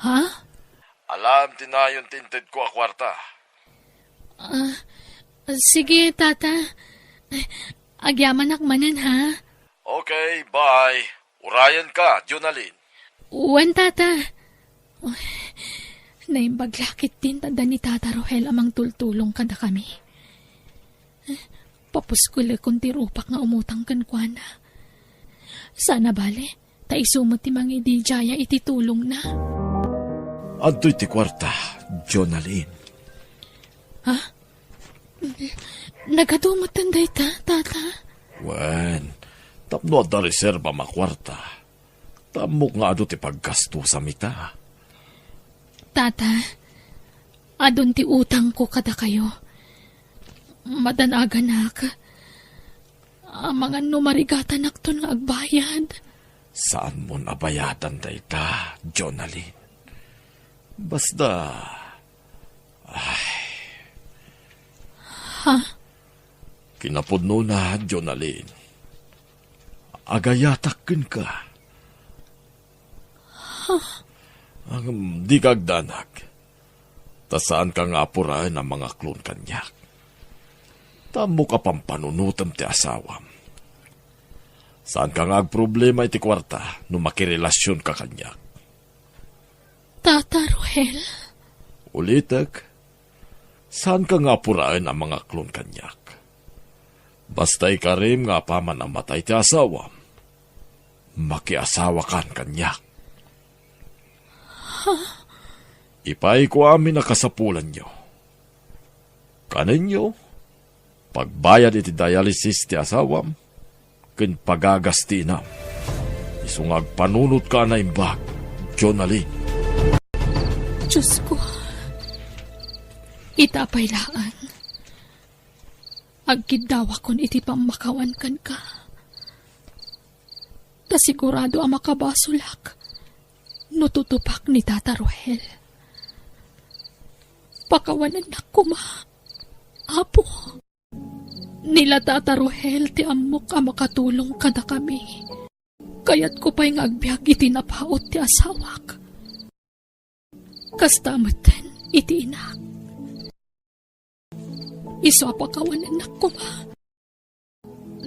Ha? Alam tinayon tinted ko a kwarta. Sige, Tata. Agyaman akmanan, ha? Okay, bye. Urayan ka, Junalyn. Uwan, Tata. Naimbaglakit din tanda ni Tata Rohel amang tultulong kada kami. Papuskula kung tirupak nga umutang kankwana. Sana bale, taisumot ti mga idijaya iti tulong na. Anto'y ti kwarta, Junalyn. Ha? Nagadumot tanday ta, Tata? Wen, tapno da reserba makwarta. Tamok nga ado ti paggasto sa mita. Tata, adon ti utang ko kada kayo. Madanaganak. Mga numarigatan akton nga agbayad. Saan mo nabayatan day ta, Junalyn? Basta... Ha? Kinapudno na, Junalyn. Agayatakin ka. Ang di kagdanag. Tasaan ka nga apurahan ang mga klon kanyak. Tamo ka pang panunutan ti asawam. Saan ka nga problema iti kwarta no makirelasyon ka kanyak? Tata Rohel? Ulitek, saan ka nga apurahan ang mga klon kanyak? Basta ikarim nga paman ang matay ti asawam. Makiasawa kan kanyak. Ipay ko amin na kasapulan nyo. Kanin nyo, pagbayad iti dialysis ti asawam, kin pagagasti na. Isungag panunot ka na imbag, Junalyn. Diyos ko, itapay laan. Agkidawa kon iti pamakawan kan ka. Tasigurado ang makabasulak. Nututupak ni Tata Rohel. Pakawanan na kuma. Apo. Nila Tata Rohel ti amok ang makatulong kada kami. Kaya't ko pa'y ngagbiag iti napaot ti asawak. Kastamatan iti inak. Iso pakawanan na kuma.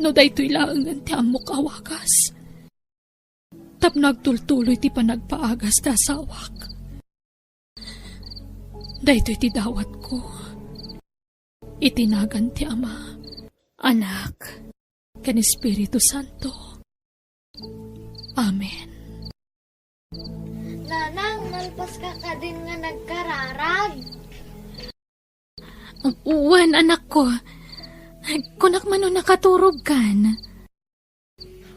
No daytoy laangan ti amok awagas. Tap nagtultuloy ti panagpaagas ta sawak. Daytoy ti dawat ko. Itinagan ti Ama, Anak, ken Espiritu Santo. Amen. Nanang, malpas ka din nga nagkararag. Uwan, anak ko. Kunak man nakaturog kan.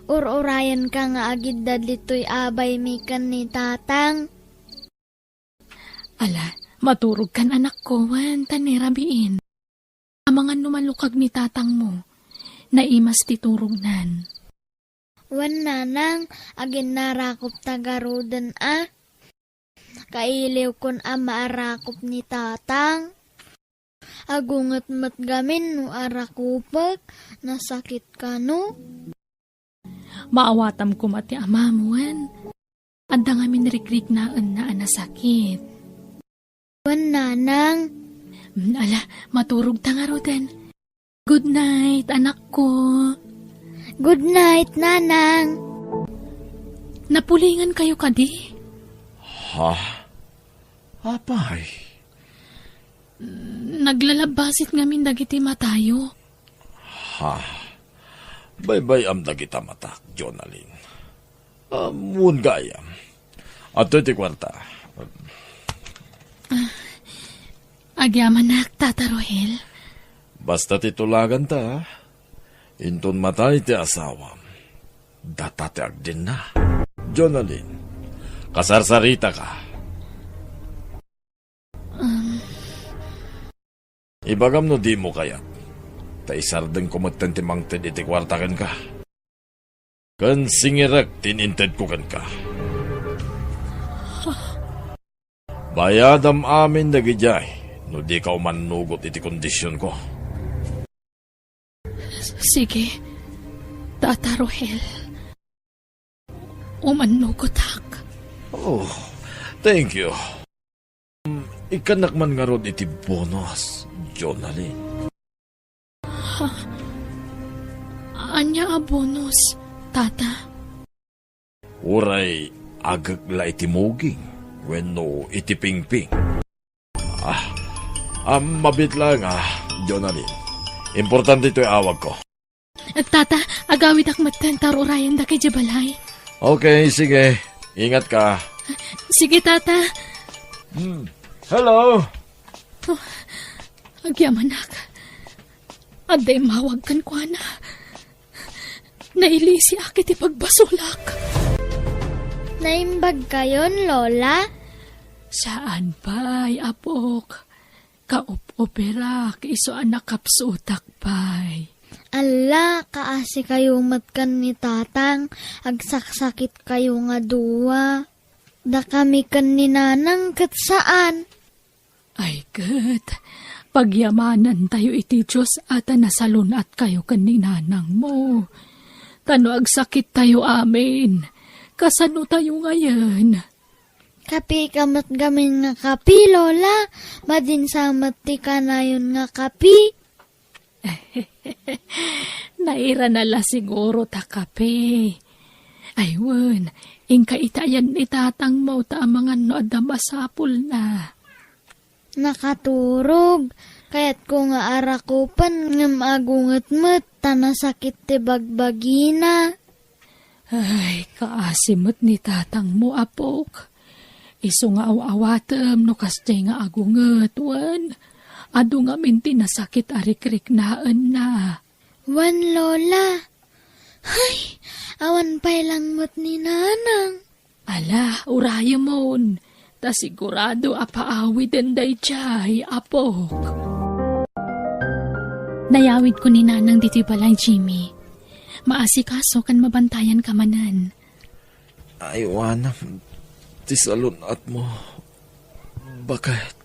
Urayan ka nga agid dadlitoy abay mikan ni tatang. Ala, maturog kan anak ko, wan, tanirabiin. Amangan numalukag ni tatang mo, naimas titurog nan. Wan nanang, agin narakop tagarudan kailiw kun maarakop ni tatang. Agungat matgamin no arakupag, nasakit ka no? Maawatam ko mati amamuan. Anda nga minrikrik na nasakit. Wan nanang, Ala, maturog ta nga roden. Good night, anak ko. good night nanang. Napulingan kayo kadi? Ha? Apay? Naglalabasit ngamin dagiti matayo. Ha? Bye-bye am dagita matak, Jonalyn. Mun gayam. At iti kwarta. Agyaman Tata Rohel. Basta titulagan ta, inton matay ti asawam. Datate agdin na. Jonalyn, kasarsarita ka. Ibagam no di mo kayat. Taisardeng kumatentimang tin iti kwartakan ka. Kan singirak tininted ko kan ka. Bayadam amin nagijay, no di ka umanugot iti kondisyon ko. Sige, Tata Rohel. Umanugod-ak. Oh, thank you. Ikanak man nga ron iti bonus, Jonalyn. Anya a bonus, Tata. Uray, agagla iti muging, wenno iti pingping. Mabit lang Jonalyn. Importante ito'y awag ko. Tata, agawid ak matentaro rayan da kay Jabalay. Okay, sige. Ingat ka. Sige, Tata. Hello? Agyamanak. Aday mawag kan ko na. Nailisi akit ipagbasulak. Naimbag kayon, Lola? Saan pa'y, apok? Kaop-opera, kaiso anak kapsutak pa'y. Ala, kaasi kayo matkan ni tatang, agsaksakit kayo nga duwa. Da kami kan ni nanang kat saan? Ay, kat. Pagyamanan tayo iti Diyos at nasalun at kayo kaninanang mo. Tano agsakit tayo amin. Kasano tayo ngayon? Kapi kamat gamin nga kapi, Lola. Madinsamat ti ka na yun nga kapi. Naira nala siguro ta kape. Aywan, ingka itayan ni tatang mo ta mga no adamasapul na. Nakaturog. Kaya't ko nga arakupan ngam agungat mat tanasakit ti bagbagina. Ay, kaasimot ni tatang mo, apok. Iso nga awawatem no kastay nga agungat, wan. Ado nga minti nasakit arikrik naan na. Wan, Lola. Ay, awan pa'y lang mat ni nanang. Ala, uraya mon. Ta sigurado apaawi den day chay, apok. Nayawid ko ni nanang dito balay, Jimmy. Maasikaso kan mabantayan ka manan. Aywanam, ti salunat mo. Bakit?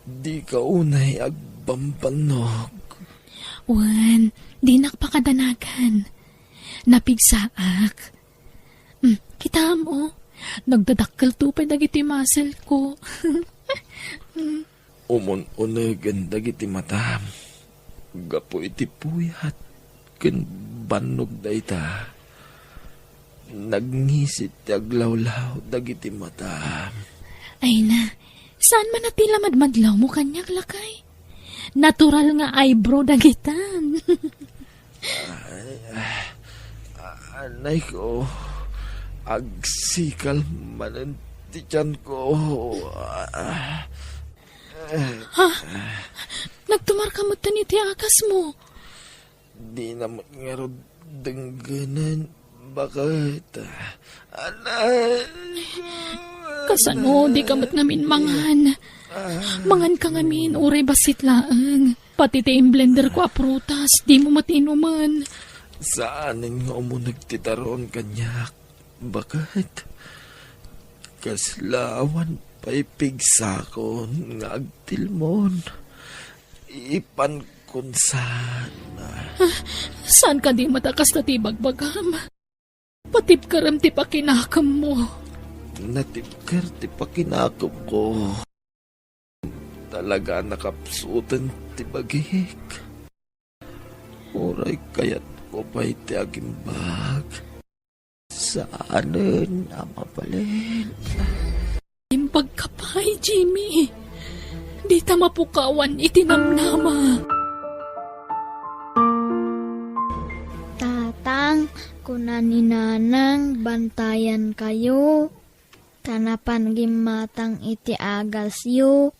Di ka unay agbambanog. Wan, di nakpakadanagan. Napigsaak. Kita mo, nagdadakkel tupay dagiti muscle ko. Umun-unagan dagiti matam. Gapo iti puyat. Ken banog da ita. Nagngisit aglawlaw dagiti matam. Ay na, saan man natila madmadlaw mo kanyak lakay? Natural nga eyebrow dagitan. Anay ko, agsikal manan ti tiyan ko. Nagtumar ka mo ti akas mo. Di naman nga ro dengganan. Bakit? Anay. Kasano, di ka mat ngamin mangan. Mangan ka ngamin, uray basit laang. Pati tayong blender ko aprutas, di mo matinuman. Saan nga mo nagtitaroon kanyak? Bakit? Kaslawan pa'y pigsakon nga agtilmon. Ipan kun sana. Saan ka di matakas na tibagbagam? Patip karam ti pakinakam mo. Natipkar ti pakinakop ko. Talaga nakapsutan ti bagik. Oray kayat ko pa'y ti agimbag. Saanen ang mapalin? Imbag ka pa'y, Jimmy. Di ta mapukawan itinamnama. Tatang, kunan ni nanang bantayan kayo. Tanapan gimatang iti agas yu.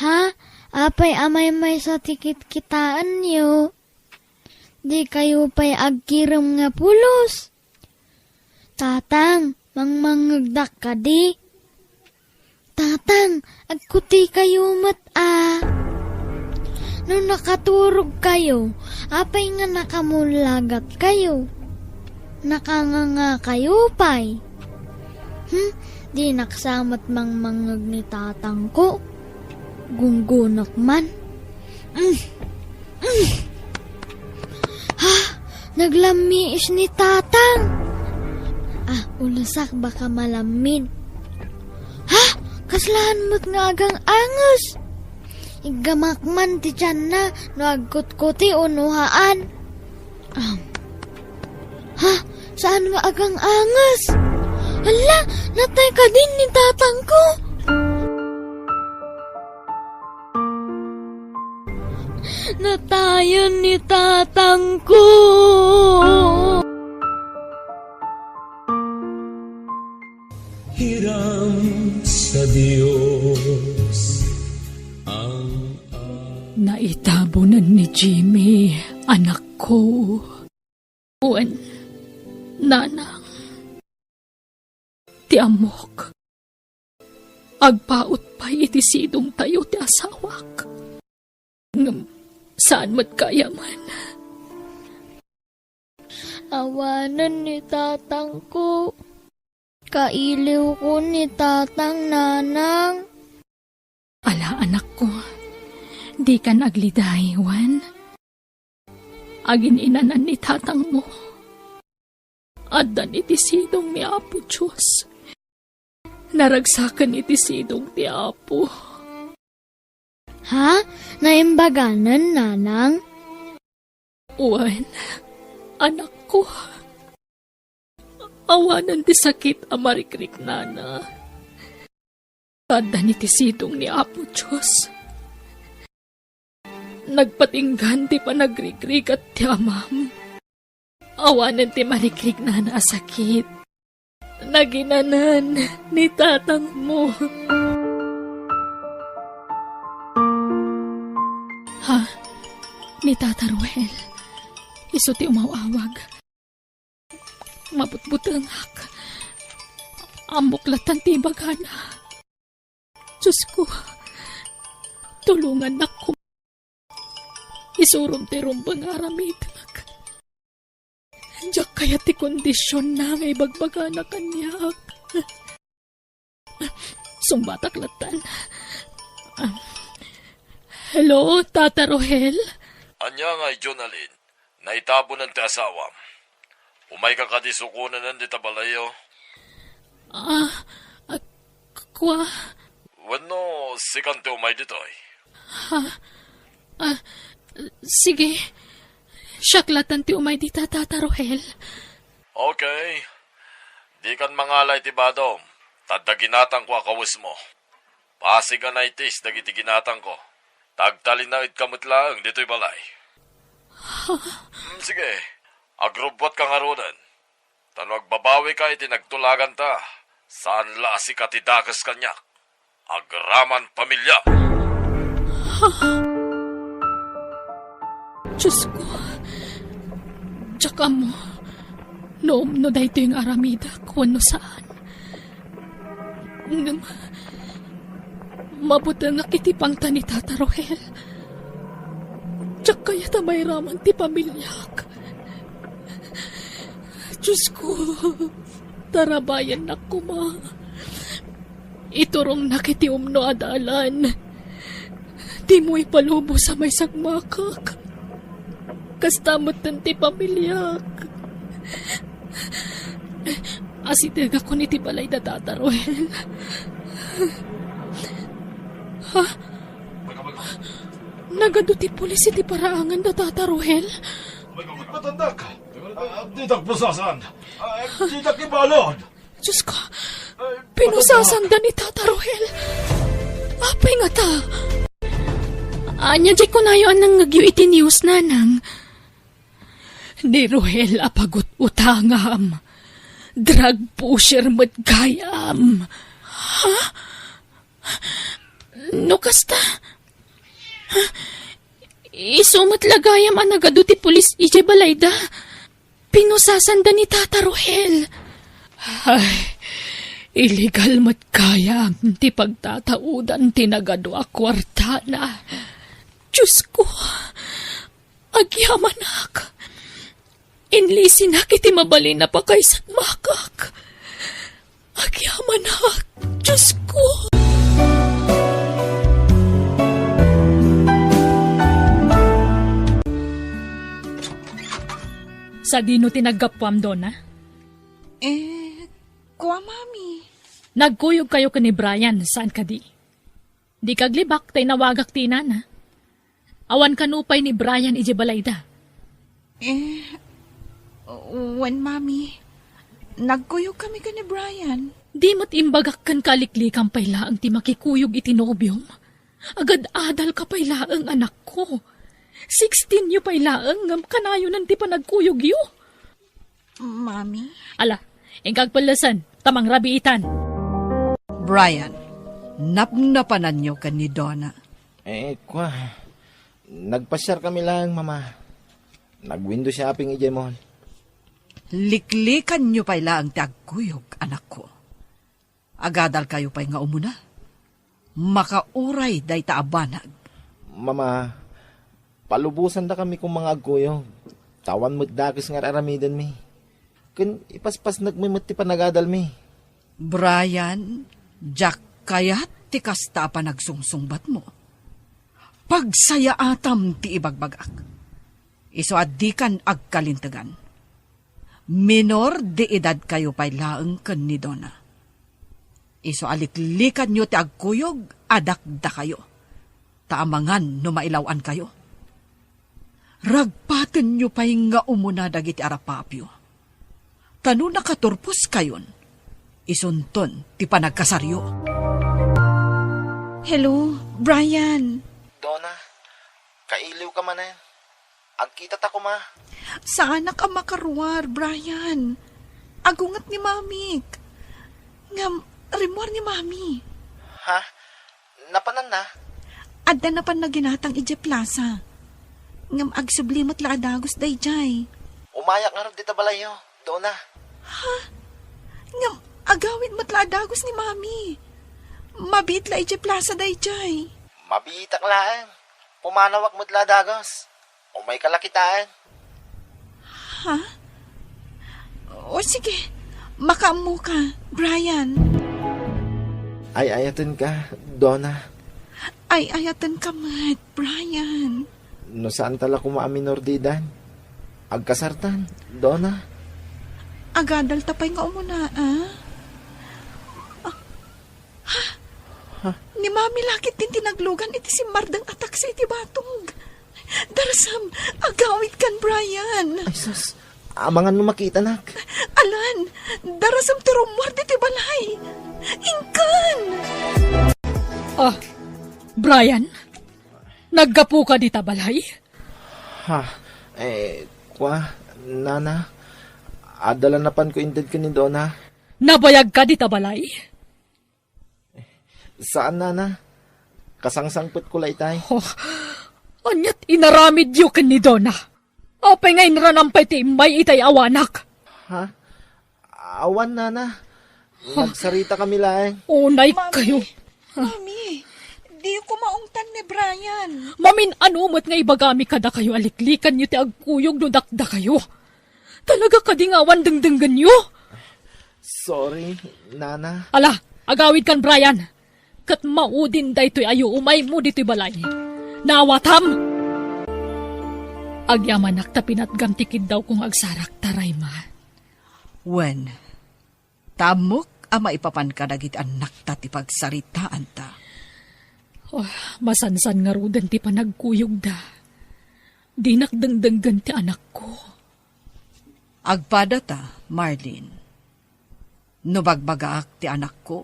Ha? Apay amay may sa tikit kitaan yu. Di kayo pa'y agkiram nga pulos. Tatang, mangmangagdak ka di. Tatang, agkuti kayo Nung nakaturog kayo, apay nga nakamulagat kayo. Nakanganga kayo pay. Di naksamat mangmangag ni tatang ko. Gunggunak man. Ha? Naglamiis ni tatang. Ulasak baka malamin. Ha? Kaslahan mo't nga agang angus. Igamakman ti tiyan na no agkut-kuti unuhaan. Ha? Saan nga agang angus? Hala, natay ka din ni tatang ko. Natayan ni tatang ko. Hiram sa Diyos ang Naitabunan ni Jimmy, anak ko. Uwan, nanang. Ti amok. Agpaot pa iti sidong tayo ti asawak. Ngam, saan mat kaya man? Awanan ni tatang ko. Kailiw ko ni tatang nanang. Ala, anak ko. Di ka nagliday, Juan. Agin inanan ni tatang mo. Addan iti sidong ni Apo Diyos. Naragsakan iti sidong ti Apo. Ha? Naimbaganan, nanang? Juan, anak ko. Awanan ti sakit amarikrik nana. Addan iti sidong ni Apo Diyos. Nagpatinggan ti panagrikrik at ti amam. Awanan ti marikrik na sakit. Naginanan ni tatang mo. Ha? Ni Tata Ruel. Iso ti umawawag. Maputbutangak. Ambuklatan ti bagana. Diyos ko, tulungan ako. Isurum ti rumbang aramidak. Diyak kaya ti kondisyon na ngay bagbagana kanyak. Sumbataklatan. Hello, Tata Rohel? Anya nga, Jonalyn, naitabo ng ti asawam. Umay ka kadisukunan ng di tabalayo. Kwa? Wano, sikante umay ditoy. Sige. Syaklatan ti umay di Tata Rohel. Okay. Di kan mangalay ti badom. Tadaginatang ko akawis mo. Pasiga na itis, dagiti ginatang ko. Tagtalin na it kamot lang, dito'y balay. Sige, agrobot ka nga ronan. Tano agbabawi ka iti nagtulagan ta. Saan lasi ka ti dakas kanyak? Agraman pamilya. Diyos ko. Tsaka mo. Noom no dahito yung aramida kung ano saan. Mabuti nga kitipang ta ni Tata Rohel. Tsaka kaya tamay raman ti pamilyak. Diyos ko. Tarabayan na ko, ma. Iturong nakitium no adalan. Di mo ipalubo sa may sagmakak. Kastamot ng ti pamilyak. Asidag ako ni ti balay na tataroel. Ha? Nagado ti pulis iti paraangan na tataroel? Matanda ka. Di tak pusasan. Di tak ibalod. Diyos ko, pinusasanda ni Tata Rohel. Apay nga ta. Anya di ko na yun ang nagyo iti news nanang. Ni Rohel apagot utangam. Drug pusher mo't gayam. Ha? No kasta? Isumat lagayam ang nagado ti pulis ije balayda. Pinusasanda ni Tata Rohel. Ay, illegal mat kaya ti pagtataudan tinagado a kwarta na. Diyos ko, agyaman ak. Inlisin ak iti mabalin na pa kay sakmakak. Agyaman ak, Diyos ko. Sa dino tinagapwam doon, ha? Kuwa, mami. Nagkuyog kayo ka ni Brian, saan ka di? Di kaglibak, tay nawagak tinan, ha? Awan kanupay ni Brian ije balayda. Wan, mami. Nagkuyog kami ka ni Brian. Di mo't imbagak kan kaliklikang paylaang ti makikuyog iti nobyom. Agad adal ka paylaang anak ko. 16 yu paylaang ngam kanayo nan ti panagkuyog yu. Mami? Ala, ingkag palasan, tamang rabiitan. Brian, napnapanan niyo ka ni Donna. Kwa. Nagpasyar kami lang, mama. Nag-window shopping ije mo. Liklikan niyo pala ang tagkuyog, anak ko. Agadal kayo pa'y nga umuna. Makauray day taabanag. Mama, palubusan da kami kung mga agkuyog. Tawan mo't dakis nga aramidan mi. Kun ipaspas nagmimot ti panagadal mi. Brian, Jack kayat ti kasta pa nagsungsungbat mo. Pagsaya atam ti ibagbagak. Iso addikan agkalintagan. Minor di edad kayo pa'y laeng ken ni Donna. Iso aliklikan nyo ti agkuyog, adakda kayo. Taamangan no mailawan kayo. Ragpaten nyo pa'y nga umuna dagiti arapapyo. Tano nakaturpos kayon, isunton ti panagkasaryo. Hello, Brian. Donna, kailiw ka man eh. Agkita ta ko ma. Saan ka makaruar, Brian? Agungat ni Mami. Ngam, rimuar ni Mami. Ha? Napanan na? Adda na pan na ginatang ije plaza. Ngam agsublimot la adagos day jay. Umayak nga rin dita balayo, Donna. Ngam agawid matla adagos ni Mami. Mabit la ije plaza day jay. Mabitak laan. Pumanawak mo't ladagos. O may kalakitaan. Ha? O sige, makaamu ka, Brian. Ay ayatin ka, Donna. Ay ayatan ka mat, Brian. No saan tala kumaaminor didan? Agkasartan, Donna. Agadal tapay nga umuna, ah? Ni Mami lakit din tinaglugan iti si Mardang atak sa iti batong. Darasam, agawid kan, Brian. Ay sus, amangan mo makita nak. Alan, darasam ti rumward iti balay. Ingkan! Ah, Brian? Naggapu ka di tabalay? Ha, kwa, nana. Adala na pan ko indad ka ni Donna. Nabayag ka di tabalay? Saan, nana? Kasangsangpot ko laitay. Oh, anyat inaramid yu ken ni Donna. Apay nga inranampay ti may itay awanak. Ha? Awan, nana. Nagsarita kami lang. Unay kayo. Mami, di ko maungtan ni Brian. Mamin anumot nga ibagami kada kayo aliklikan nyo ti agkuyog no dakda kayo. Talaga ka di nga awan dengdenggan nyo. Sorry, Nana. Ala, agawid kan Brian. Kat maudin da ito'y ayo umay mo dito'y balay. Nawatam! Agyamanak ta pinatgamtikid daw kung agsarak taray ma. Wen, tamok ama ipapan ka dagiti anak ta ti pagsaritaan ta. Oh, masansan nga rudan ti panagkuyog da. Di nakdangdanggan ti anak ko. Agpada ta, Marlene. No bagbagaak ti anak ko,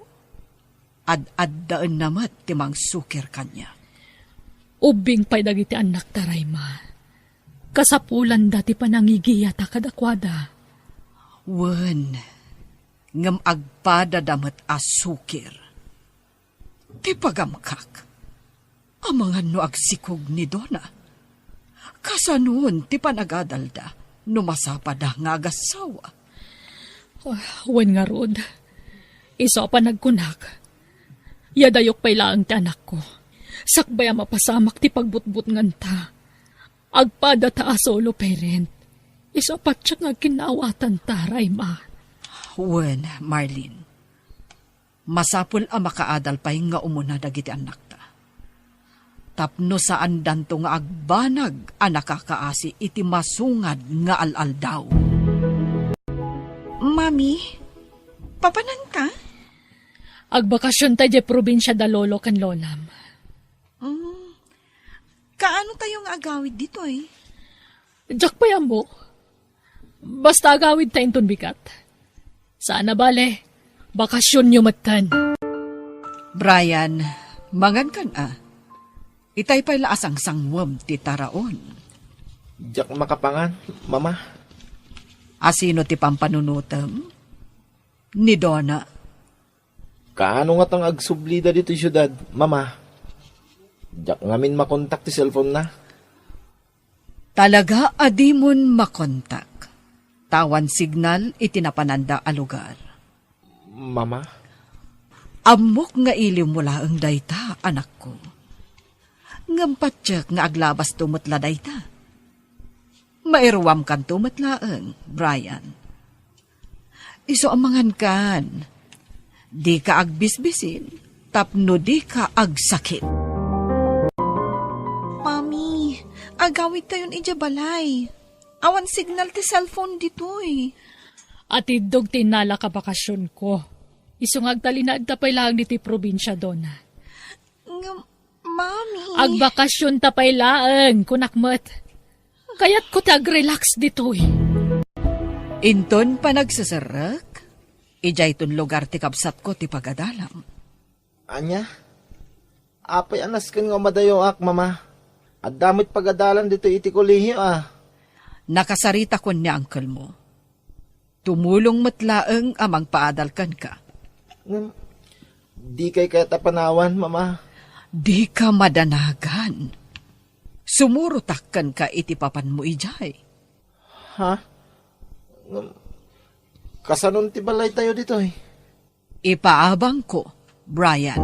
ad-addaan namat ti mangsukir kanya. Ubing pa'y dagiti anak taray ma. Kasapulan dati panangigiya ta kadakwada. Wen, ngam agpada damat asukir. Ti pagamkak, amangan no agsikog ni Donna. Kasanuon ti panagadalda, no masapada nga agasawa. Oh, wen nga rod. Iso pa nagkunak. Yadayok pa'y laang ti anak ko. Sakbaya mapasamak ti pagbutbut nganta. Agpada ta solo parent. Iso pa tsak nga kinawatan taray ma. Wen, Marlene, masapul ang makaadal pa'y nga umuna dagiti anak ta. Tapno saan danto nga agbanag ang nakakaasi iti masungad nga al-al daw. Mami, papanan ka? Agbakasyon ta di probinsya da lolo kan lolam. Kaano tayong agawid dito eh? Diyak pa yan mo. Basta agawid ta inton bikat. Sana bale, bakasyon nyo matan. Brian, mangan kan Itay pa'y laasang sangwam ti taraon. Diyak makapangan, Mama. Asino ti pampanunutam? Ni Donna. Kaano nga tang agsublida dito yung syudad, Mama? Diyak ngamin makontak ti cellphone na. Talaga adimon makontak. Tawan signal itinapananda a lugar. Mama? Amok nga iliw mula ang dayta, anak ko. Ngampatyak nga aglabas tumutla dayta. Mairwam kan tumutlaang, Brian. Iso amangan kan. Di ka agbisbisin, tapno di ka agsakit. Mami, agawid tayon ija balay. Awan signal ti cellphone dito eh. Atidog tinala ka bakasyon ko. Isungag talinag tapay lang diti probinsya dona. Mami. Agbakasyon tapay laang kunakmet. Kaya't ko tag-relax dito eh. Inton pa nagsasarak, ijay ton lugar ti kapsat ko ti pagadalam. Anya? Apay anas kan nga madayo ak, Mama. At damit pagadalan dito iti kolehiyo Nakasarita ko ni uncle mo. Tumulong matlaang amang paadalkan ka. Di kay kaya tapanawan, Mama. Di ka madanagan. Sumurutakkan ka iti papan mo ijay. Ha? Kasanon ti balay tayo dito eh. Ipaabang ko, Brian.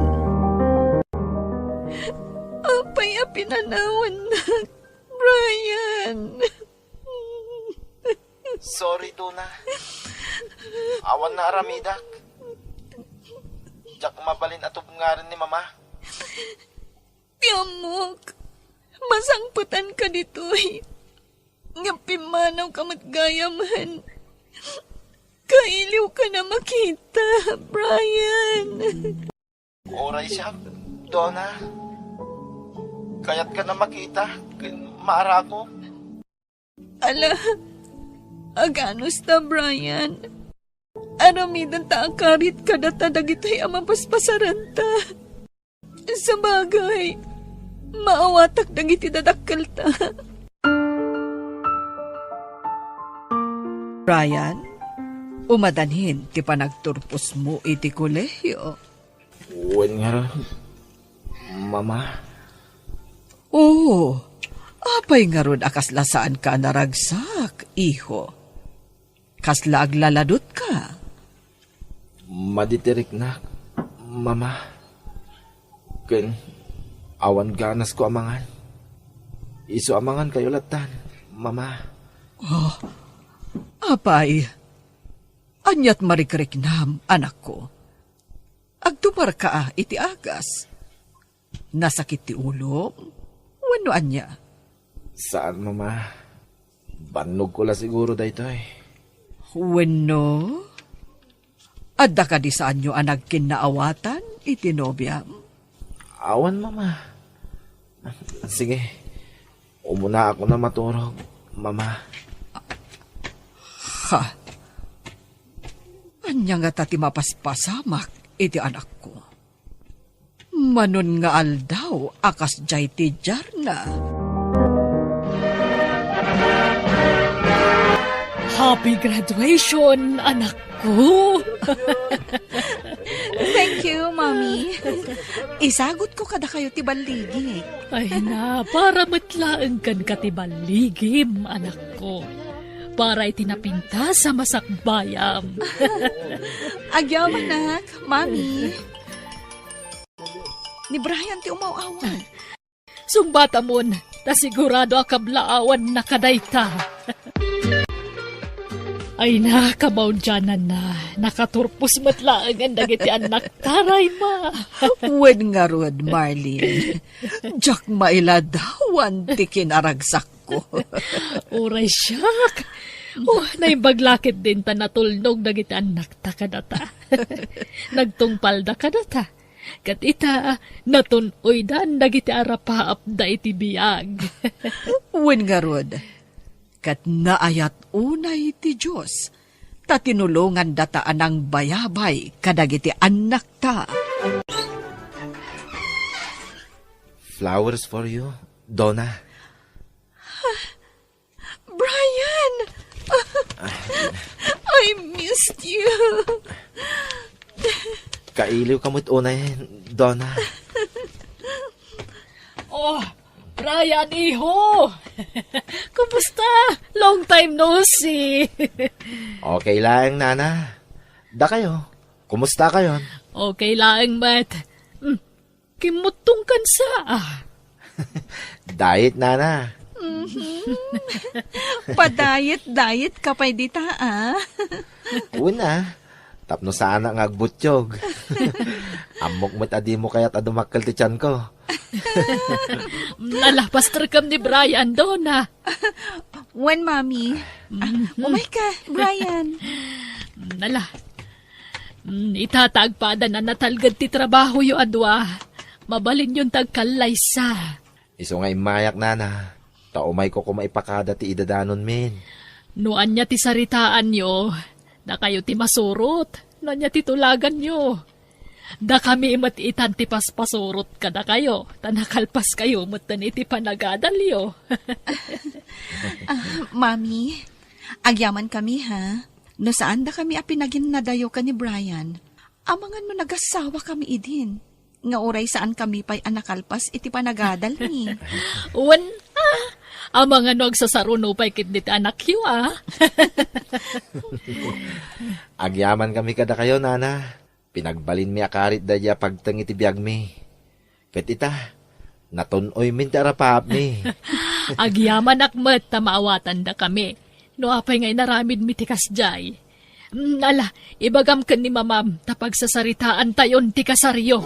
Apay pinanawan na, Brian. Sorry, Duna. Awan na aramidak. Diyak mabalin atub nga rin ni Mama. Tiamok, masangputan ka dito eh. Nga pimanaw ka matgayaman. Kailiw ka na makita, Brian. Oray siya, Donna. Kaya't ka na makita. Maara ko. Ala, aganos ta, Brian. Aramidan ta ang karit ka data dagito'y amapaspasaran ta. Sa bagay, maawatak dagiti dadakkel ta. Brian, umadanhin ti panagturpos mo iti kolehiyo. Uwan nga rin. Mama. Oo, apay nga ron akaslasaan ka naragsak, iho. Kasla aglaladot ka. Maditirik na, Mama. Ken, awan ganas ko amangan. Iso amangan kayo latan, Mama. Apay, Anyat marikriknam, anak ko. Agdumar ka iti agas. Nasakit ti ulo? Wano anya? Saan, mama? Banog ko la siguro daytoy. Wano? Adda ka di saan nyo anag kinaawatan iti nobya? Awan, mama. Sige. Umuna ako na maturog, mama. Ha? Anya nga tati mapaspasamak iti anak ko. Manon nga aldaw akas jay ti jarna. Happy graduation, anak ko! Thank you, Mommy. Isagot ko kada kayo ti baligi. Ay na, para matlaan kan katibaligim, anak ko. Para itinapinta sa masakbayam. Agyaw, anak. Mommy. Ni Brian ti umaw-awan. Sumbata mon, na sigurado akablaawan na kadayta. Ay na, kabaudyanan na. Nakaturpos matlaang ang dagiti anak taray ma. Wen nga rod, Marlene. Jak mailadawan ti kinaragsak ko. Uray siyak. Naibaglakit din ta natulnog dagiti anak ta kadata. Nagtungpalda kadata. Kat ita, natunoy dan dagiti arapaap da iti biyag. Wen nga rod. Kat naayat unay ti Diyos, ta tinulungan dataan ng bayabay kadagiti anak ta. Flowers for you, Donna. Brian! I missed you. Kailiw ka mo't unay, Donna. Oh, Brian, iho! Kumusta? Long time no see. Okay lang, Nana. Da kayo. Kumusta kayo? Okay lang, Matt. Kimutong kansa. Diet, Nana. Pa-diet ka pa di ta, ah. Una, tapno sana nga agbutyog. Amok mo't adi mo kaya't adumakal ti tiyan ko. Nalapastar kam ni Brian doon, ha? When, Mommy? Umay ka, Brian. Itatagpada na natalgad ti trabaho yu adwa. Mabalin yung tagkalaysa. Iso nga imayak, Nana. Taumay ko kumaipakada ti idadanon min. Noan niya ti saritaan nyo, na kayo ti masurot, noan niya ti tulagan nyo. Da kami imat itan ti paspasurot kada kayo, tanakalpas kayo mutan iti panagadal yo. Mommy, agyaman kami, ha? No saan da kami apinagin nadayo ka ni Brian? Amangan mo nagasawa kami idin. Nga oray saan kami pa'y anakalpas iti panagadal ni. Amang ano agsasaruno pa'y kitdit anak yu, ah. Agyaman kami kada kayo, Nana. Pinagbalin mi akarit da dya pagtangi ti biyag mi. Ket ita, natunoy min ti arapap mi. Agyaman akmat ta maawatan da kami. No apay ngay naramid mi ti kasjay. Ibagam kan ni mamam tapag sasaritaan tayon ti kasaryo.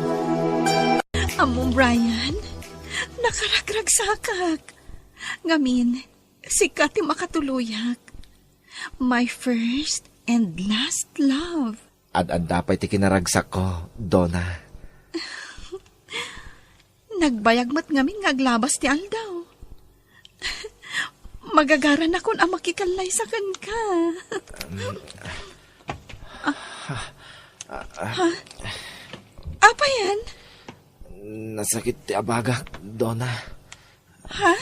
Among Brian, nakaragrag sakak. Ngamin, sikat ti makatuluyak. My first and last love. Ad-ad dapay ti kinaragsak ko, Donna. Nagbayagmat ngamin ngaglabas ti aldaw. Magagaran akon ang makikalay sa kan ka. Apa yan? Nasakit ti abagak, Donna. Ha?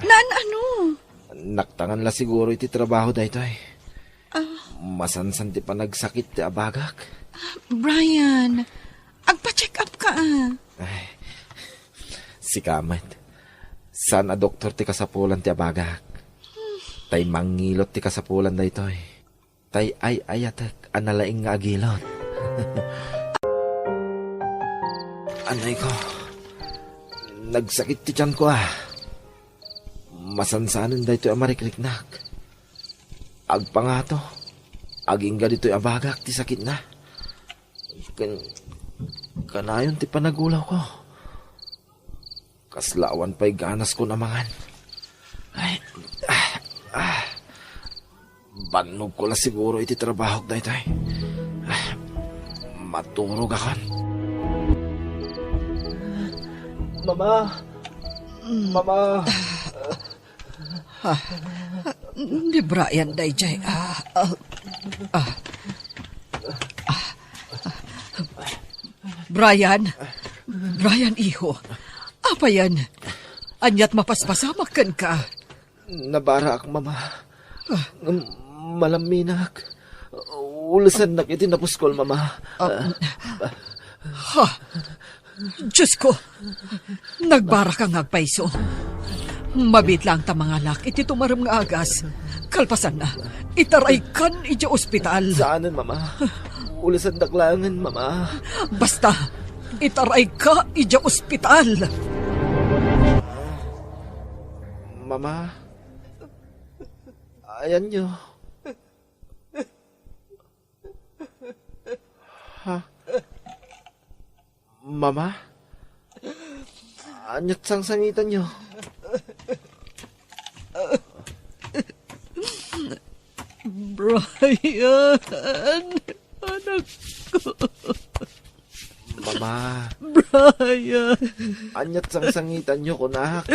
Ano? Naktangan la siguro iti trabaho daytoy. Masansan ti panagsakit ti abagak. Brian, agpa-check up ka, ah. Ay, si Kamat. Saan a doktor ti kasapulan ti abagak? Tay mangilot ti kasapulan daytoy. Tay ay ayatek analaing nga agilot. Anay ko, nagsakit ti tiyan ko, ah. Masansanan daytoy amarikliknak. Agpangato, Aging ganito'y abagak ti sakit na. Kanayon ti panagulaw ko. Kaslawan pa'y ganas ko namangan. Ay, banog ko lang siguro iti trabaho da ito. Maturog akon. Mama! Mama! Ni Brian dayjay. Brian, iho. Apa yan? Anyat mapaspasamakan ka. Nabarak, mama. Malaminak. Ulasan na iti napuskol, mama. Diyos ko, nagbara ka ngagpaiso. Mabit lang ta mga lak, iti tumaram nga agas. Kalpasan na, itaray kan iti ospital. Saanan, mama? Ulasan daklangan, mama. Basta, itaray ka iti ospital. Mama, ayan nyo. Ha? Mama? Anyat sang-sangitan nyo. Brian, anak ko. Mama, Brian. anyat sang-sangitan nyo, kunak.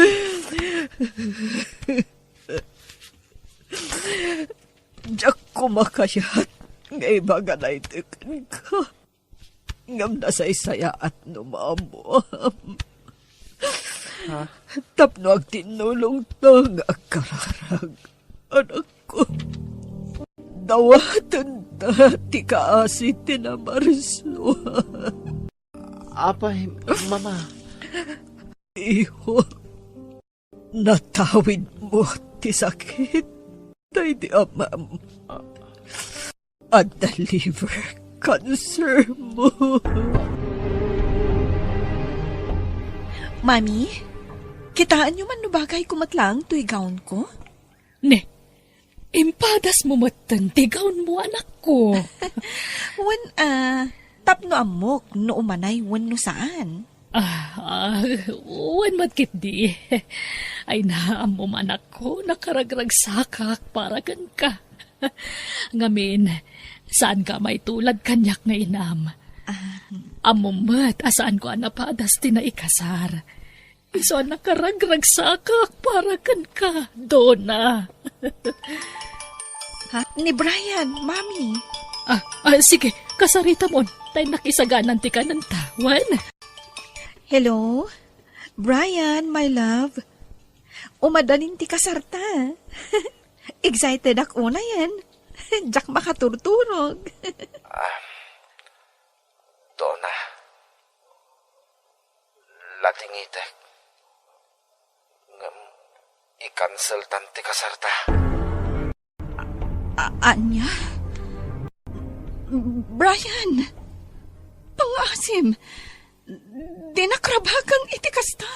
Diyak kumakayat. Ngay baga na itikan ka. Ngam na sa isaya at numamam. Tapno ang tinulong to nga kararag. Anak ko. Dawatan ta ti kaasi tinamarso. Apay, mama. Iho, natawid mo ti sakit. Tay di amam. At the liver cancer mo. Mami, kitaan nyo man no bagay kumatlang to'y gown ko? Ne, impadas mo matan, tigaon mo anak ko. Wan, tapno amok no umanay wan no saan? Wan matkit di. Ay naam mo anak ko, nakaragragsakak para gan ka. Ngamin, saan ka may tulad kanyak nga inam? Amumat, asaan ko anapadas tinaikasar. Iso nakaragragsakak para kan ka, Donna. Ha? Ni Brian, Mami. Sige, kasarita mo. Tayo nakisaganan ti ka ng tawan. Hello? Brian, my love. Umadanin ti kasarta. Excited ako na yan. Diyak makaturturog. Donna. Latingitek. Ngam, i-cancel tanti kasarta. Anya? Brian! Pangasim! Dinakrabakan iti kasta.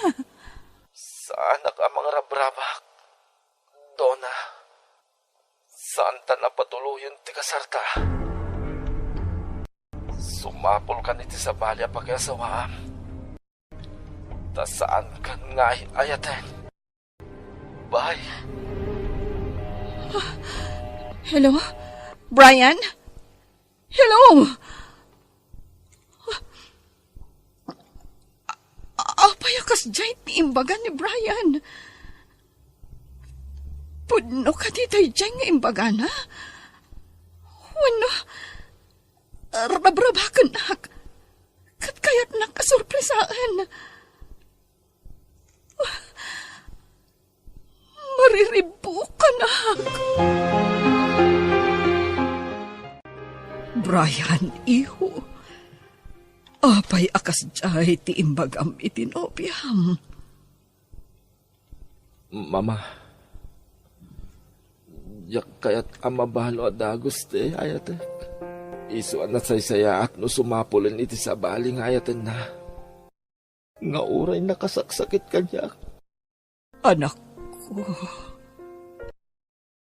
Saan ka mga rabrabak? Donna. Saan ta napatuloyan ti kasarta? Sumapol ka niti sa balya pagkasawaam. Ta saan ka nga ayaten? Bye. Hello? Brian? Hello? Apayakas jay ti imbagan ni Brian. Pudno ka ti tay jay nga imbagan, ha? Wano? Rabrabakan nak. Kat kayat nakasurpresaan. Mariribukan nak. Brian, iho. Apay akas jay ti imbagam itinopyam. Mama. Yak kayat amabalo at daguste ayatek. Isuan na saysaya at no sumapulin iti sa baling ayaten na. Nga uray nakasaksakit kanyak. Anak ko.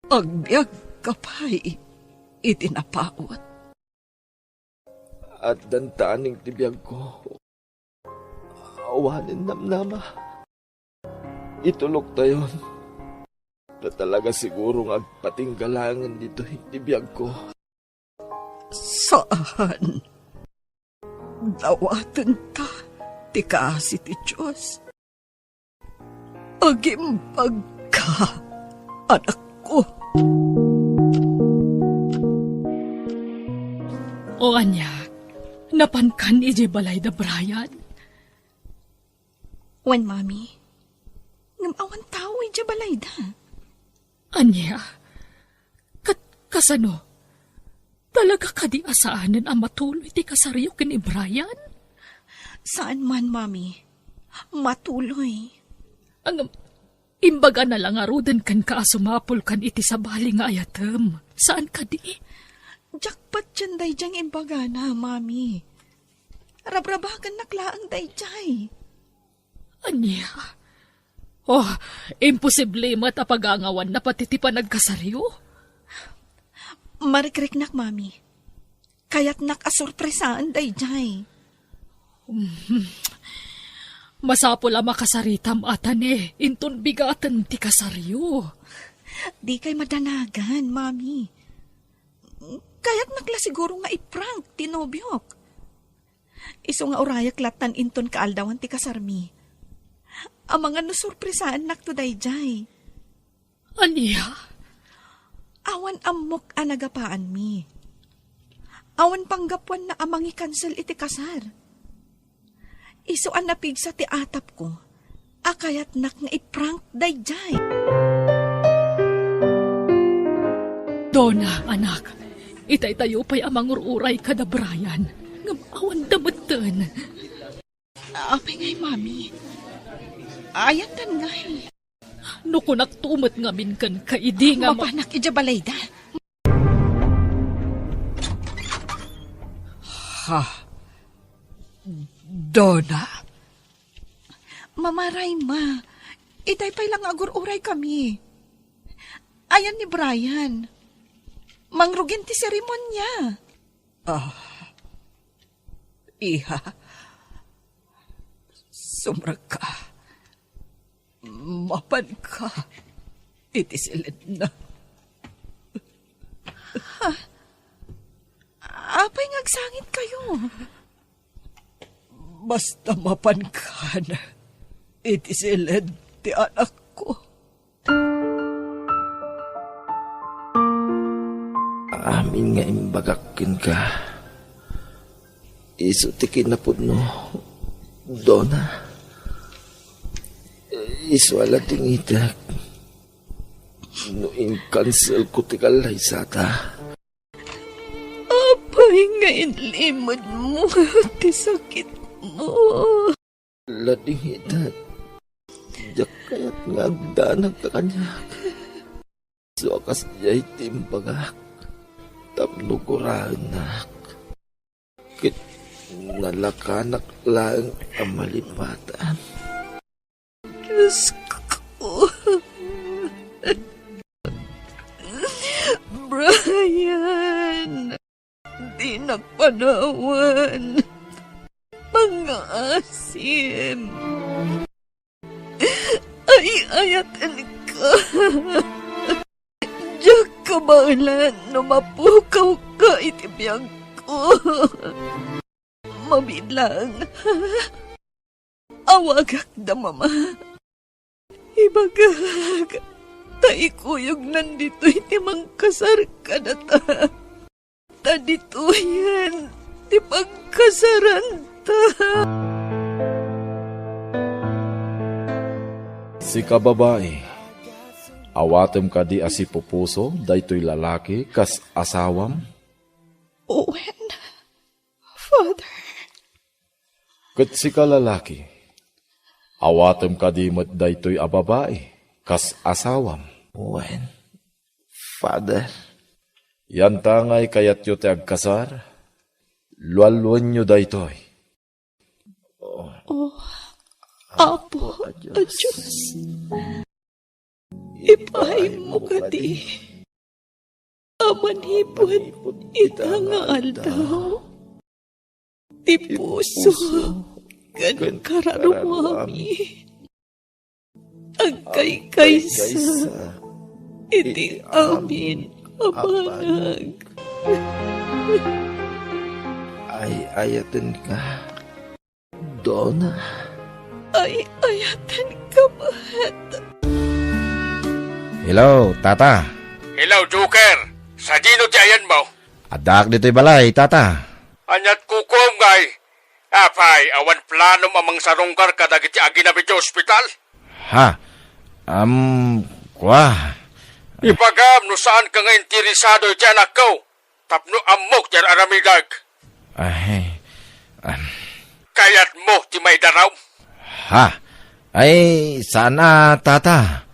Agbyag kapay. itinapaot. At dantaning tibiyag ko. Awanin namnama. Itulok tayon. Na talaga siguro nga patinggalangan dito tibiyag ko. Saan? Dawatan ta, ti kaasi ti Diyos. Agimbag ka, anak ko. O anyak, napankan ije balay da Brian. Wan, Mami. Ngamawan tao ija balay da. Anya, kasano? Talaga ka di asaanan ang matuloy ti kasaryo kin ni Brian? Saan man, Mami? Matuloy. Ang imbaga na lang arudan kan ka asumapol kan iti sabali nga ayatem. Saan ka di? Jakpat dyan day dyang imbaga na, Mami. Rabrabagan naklaang day jay. Anya? Oh, imposible matapagangawan na pati ti panagkasaryo? Marikriknak, Mami. Kaya't nakasorpresaan day jay. Masapol ang makasaritam atan inton bigatan ti kasaryo. Di kay madanagan, Mami. Kaya't nakla siguro nga iprank, tinobyok. Iso nga urayak latan inton kaaldawan ti kasarmi. Ang mga nasurpresaan naktuday jay. Anya? Awan amok anagapaan mi. Awan panggapwan na amangi cancel iti kasar. Iso an napigsa ti atap ko. Akayat nak nga iprank day jay. Dona, anak. Itay tayo pa'y amang ururay ka da Brian. Ngamawan damatan. Apay ngay, Mami. Ayan tan ngay. Nukunak tumot nga minkan kaidi nga Mapanak ija balayda. Ha? Donna? Mamaray, Ma. Itay pa'y lang agur-uray kami. Ayan ni Brian. Mangrugin ti seremonya. Iha, sumra ka. Mapan ka. Itisilid na. Apay ngagsangit kayo. Basta mapan ka na. Itisilid ti anak ko. Amin nga imbagakin ka. Iso ti kinapod no. Dona. Iso ala tingitak. No in-cancel ko ti kalay sata. Apay nga inlimod mo ti sakit mo. Lading hitat. Diyak kaya't nga agdanag ka kanya. So akas jay timbagak. Tapno koranak. Kit nalakanak lang ang malipatan. Diyos ko. Brian. Di nagpanawan. Mga asim. Ay, ayatan ka. Diyak kabalan na mapukaw ka itibiyag ko. Mabilang. Awagak da, Mama. Ibagag. Taikuyog nandito itimang kasar ka na ta. Tadito yan. Di pagkasaran ta. Si kababae, awatem ka di asi pupuso, daytoy lalaki, kas asawam. Owen, Father. Kat si kalalaki, awatem ka di mat daytoy a babae, kas asawam. Wen, Father, Yan tangay kayat yo te agkasar, lualwan nyo daytoy. Apo, a Diyos. Ipahay mo ka di. Amanhipon ita nga aldaw. Ti puso kan kararumami. Agkay-kaysa iti amin amanag. Ay ayatan ka. Donna. Ay ayatan ka bahat. Hello, tata. Hello, Joker. Sa dino tiyayan mo? Adak dito'y balay, tata. Anyat kukom ngay. Apay, awan plano mamang sarungkar kadagiti aginabit sa ospital. Ha? Kwa? Ipagam no saan ka nga interesado iti anak ko. Tapno amok tiyan aramidag. Ay, Kayat mo ti may daraw. ha? Ay, sana, tata.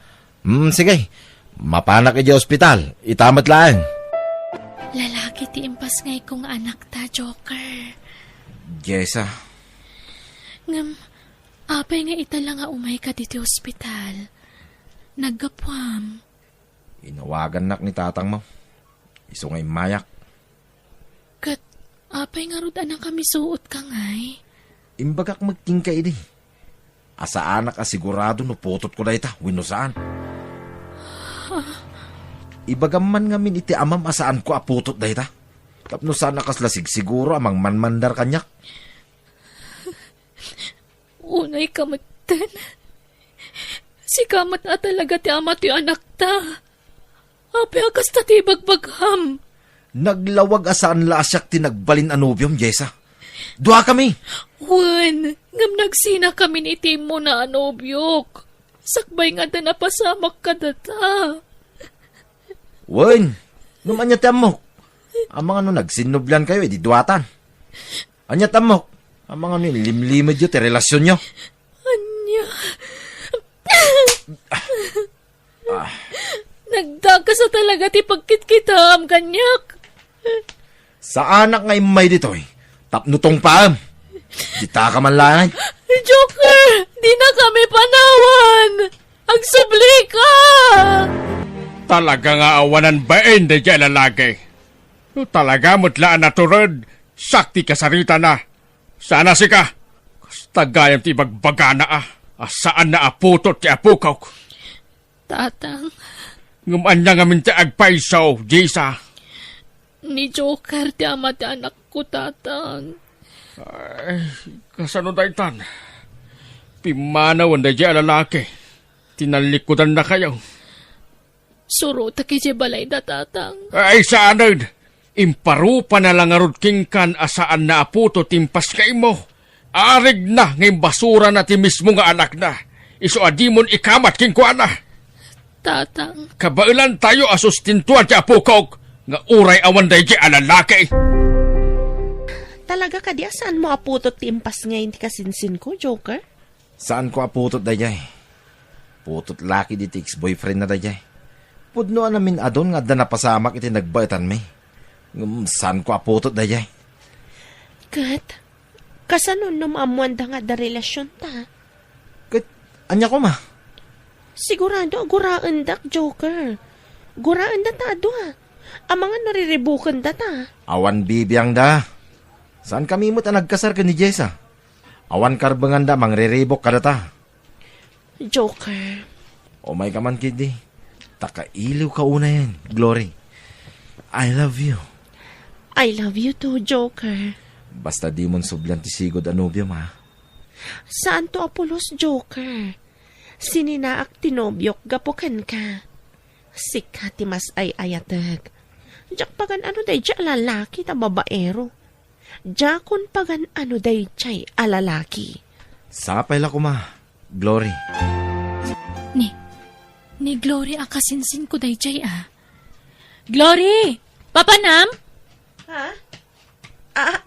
Sige. Mapanak iti ospital. Itamat lang. Lalaki ti impas ngay kong anak ta, Joker. Jessa. Ngam, apay nga itala nga umay ka diti ospital. Naggapwam. Inawagan nak ni tatang mo. Iso ngay mayak. Kat, apay nga rod anang kami suot ka ngay. Imbagak magking ka ini. Asa anak asigurado no putot ko na ita. Wino saan? Ibagam man nga min iti amam asaan ko aputot da ita. Tapno sana kaslasig siguro amang manmandar kanyak. Unay kamatan. Si kamat na talaga ti amat ti anak ta. Apay akas ta ti bagbagham. Naglawag asaan la asyak tinagbalin anubium, Jessa. Dua kami. Juan, ngam nagsina kami ni Timo na anobyok. Sakbay nga da napasamak ka data. Wen, naman niya tamok. Ang mga nagsinublan kayo, di duwatan. Anya tamok. Ang mga limlimad yun, ti relasyon nyo. Anya. Nagdaga sa talaga ti pagkitkitam, kanyak. Sa anak nga imay dito tapnutong paam. Kita ka man lang. Joker, di na kami panawan. Agsubli ka. Talaga nga awanan bain da dyan lalaki. Talaga mutlaan na turod. Sakti kasarita na. Sana si ka. Tagayam ti bagbaga na Asaan na aputot ti apukaw. Tatang, Ngumanya nga min ti agpaisaw, Jisa. ni Joker ti ama ti anak ko, tatang. Kasano daytan? Pimanawan da dyan lalaki. Tinalikudan na kayo. Suro ta kiti balay da, tatang. Ay saanan? Imparupa na lang arod kingkan asaan na aputo timpas kay mo. Arig na ngayon basura na ti mismo nga anak na. Iso adimon ikamat kingkuan na. Tatang, Kabailan tayo asustintuan ti apukog. Nga uray awan day di alalaki. Talaga ka di saan mo aputot ti impas ngayon ti kasinsin ko, Joker? Saan ko aputot dayay? Putot laki di ti ex-boyfriend na dayay. Pudno namin adon nga da napasamak iti nagbaitan mi. Saan ko aputot dayay? Kat, kasanon numamuan da nga da relasyon ta? Kat, anya ko ma? Sigurado, guraan dak, Joker. Guraan da ta, adwa. Ang mga nariribukan da ta. Awan bibiyang da. Saan kami mo't nagkasar ka ni Jessa? Awan karbangan da, mangriribok ka da ta. Joker. O may kaman kidi. Takailiw ka una yan, Glory. I love you. I love you too, Joker. Basta di mon sublan ti sigod anubium ha. Saan to apulos, Joker? Sininaak tinobyok gapukan ka. Sika ti mas ay ayatag. Diyak pagan ano day dya lalaki ta babaero. Diyakon pagan ano day chay alalaki. Sapay la ko ma, Glory. ni Glory akasinsin ko day jay Glory! Papanam? Ha?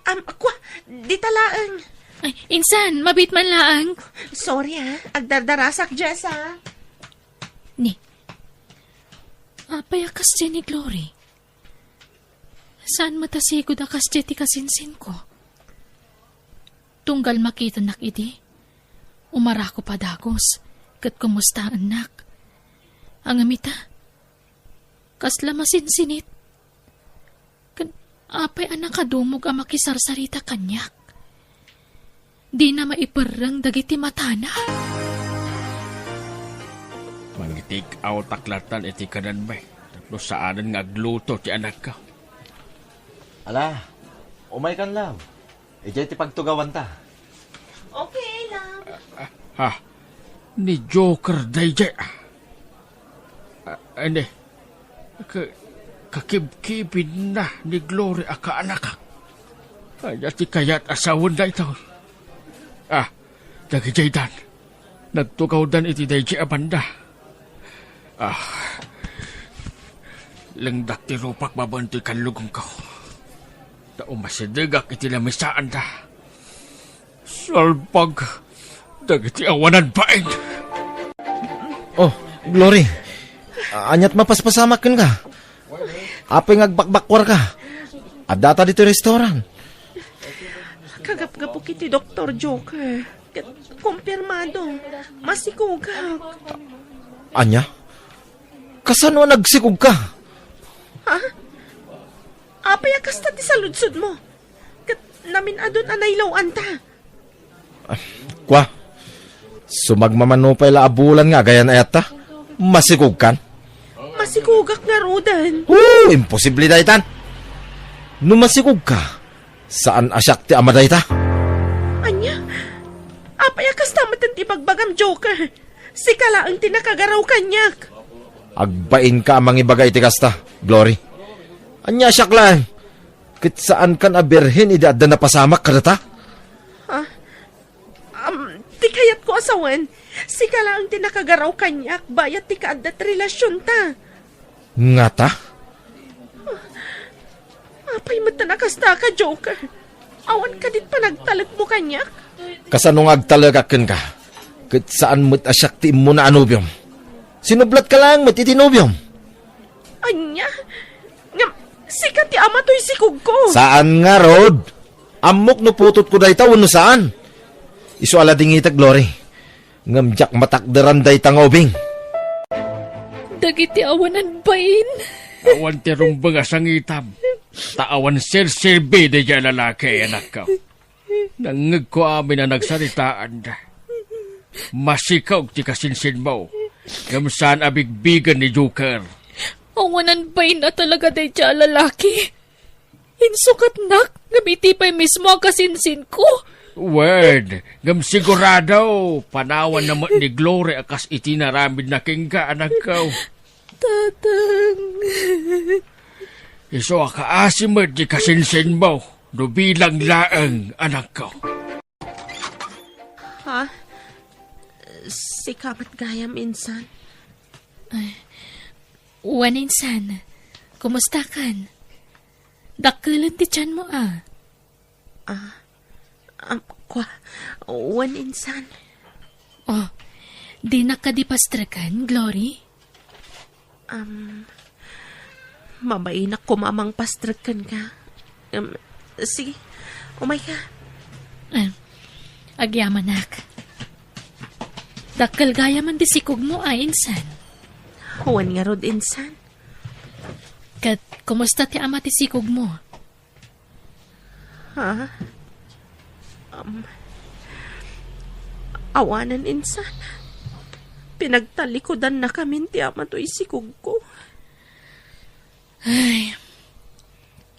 Akwa, di talaang. Ay, insan, mabit man laang. Sorry agdardarasak Jessa. Apay akas dyan ni Glory. Saan matasigod akas dyan ti kasinsin ko? Tunggal makita nak idi. Umara ko pa dagos. Kat kumusta anak? Ang amita. Kasla masinsinit. Apay anak kadumog ang makisarsarita kanyak. Di na maiparang dagiti matana. Mangitik aw taklatan iti kanan bay. Tapno saanan nga agluto ti anak ka. Ala, umay kan lang. Ijay ti pagtugawan ta. Okay lang. Ha? Ni Joker dayjay. Ane, kakibkibin na ni Glory aka anak ka. Kaya ti kayat asawan da ito. Dagijay dan. Nagtugaw dan iti dayjay abanda. Langdak ti rupak babantoy kanlugong ko. Tao masidagak iti lamisaan da. Salpag. Dagiti awanan pain. Oh, Glory. Anyat mapaspasamakin ka. Apay ngagbakbakwar ka. Adata dito restaurant. Kagap-gapo kiti Dr. Joker. Kumpirmado. Masikugak. Anya? Kasano nagsikog ka? Apay akasta ti saludsod mo. Kat namin adon anaylaw anta. Kwa, sumagmamanupay la abulan nga gayan ayata. Masikog kan? Masikugak nga rodan. Imposible daytan. No masikog ka, saan asyak ti ama dayta? Anya? Apay akasta matan ti bagbagam Joker. Sikala ang tinakagaraw kanyak. Agbain ka amang ibagay ti kasta, Glory. Anya asyak lang. Kit saan kan aberhin idada na pasamak kadata? Ti kayat ko asawan. Sikala ang tinakagaraw kanyak. Bayat ti kaadat relasyon ta. Nga ta? Apay matanakasta ka, Joker. Awan ka din pa nagtalag mo kanyak. Kasanong agtalagakin ka? Kit saan mo't asyak ti mo na anubium? Sinublat ka lang mo't itinubium? Anya? Ngam, sikat ti ama to'y sikog ko. Saan nga, Rod? Amok no putot ko dayta wano saan? Isu ala dingita, Glory. Ngamjak matakderan dayta nga ubing. Dagiti awanan bain. Awan ti rumbang asang itam. Taawan sir-sirbi di dyan lalaki, anak ka. Nangag ko amin na nagsaritaan da. Masikaw ti kasinsin mo. Gamsaan abigbigan ni Joker. Awanan bain na talaga day dyan lalaki. Insukat nak, gamitipay mismo ang kasinsin ko. Word, ngam sigurado, panawan naman ni Glory akas itinaramid na kingka, anak ka. Tatang. Iso akaasimad di kasinsin mo, no bilang laang, anak ko. Ha? Sikamat gayam, insan. Wan insan, kumusta kan? Dakkelan ti tiyan mo Wan insan. Oh, di nakadipastrakan, Glory? Mabainak ko mamang pastrakan ka. Sige, umay ka. Agyamanak. Dakkel gaya man disikog mo insan. Wan nga rod, insan. Kat, kumusta ti ama ti sikog mo? Ha? Awanan, insan. Pinagtalikodan na kami ti ama to isikog ko. Ay,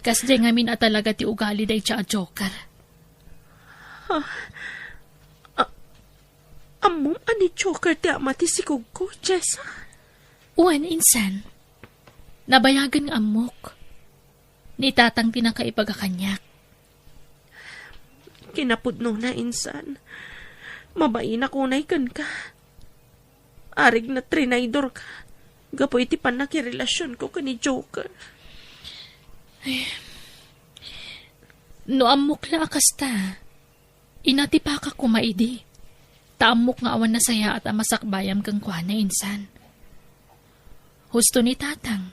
kasdi ngamin at talaga ti ugali day siya Joker. Amom ani Joker ti ama ti sikog ko, Jessa. Uwan, insan. Nabayagan ng amok. Ni tatang tinakaipagakanyak. Kinapudno na, insan. Mabain ako naikan ka. Arig na trinaydor ka. Gapoy ti panakirelasyon ko kani Joker. No amok la akasta. Inati pa ka kumaidi. Taamok nga awan na saya at amasakbayam kang kuhana, insan. Husto ni tatang.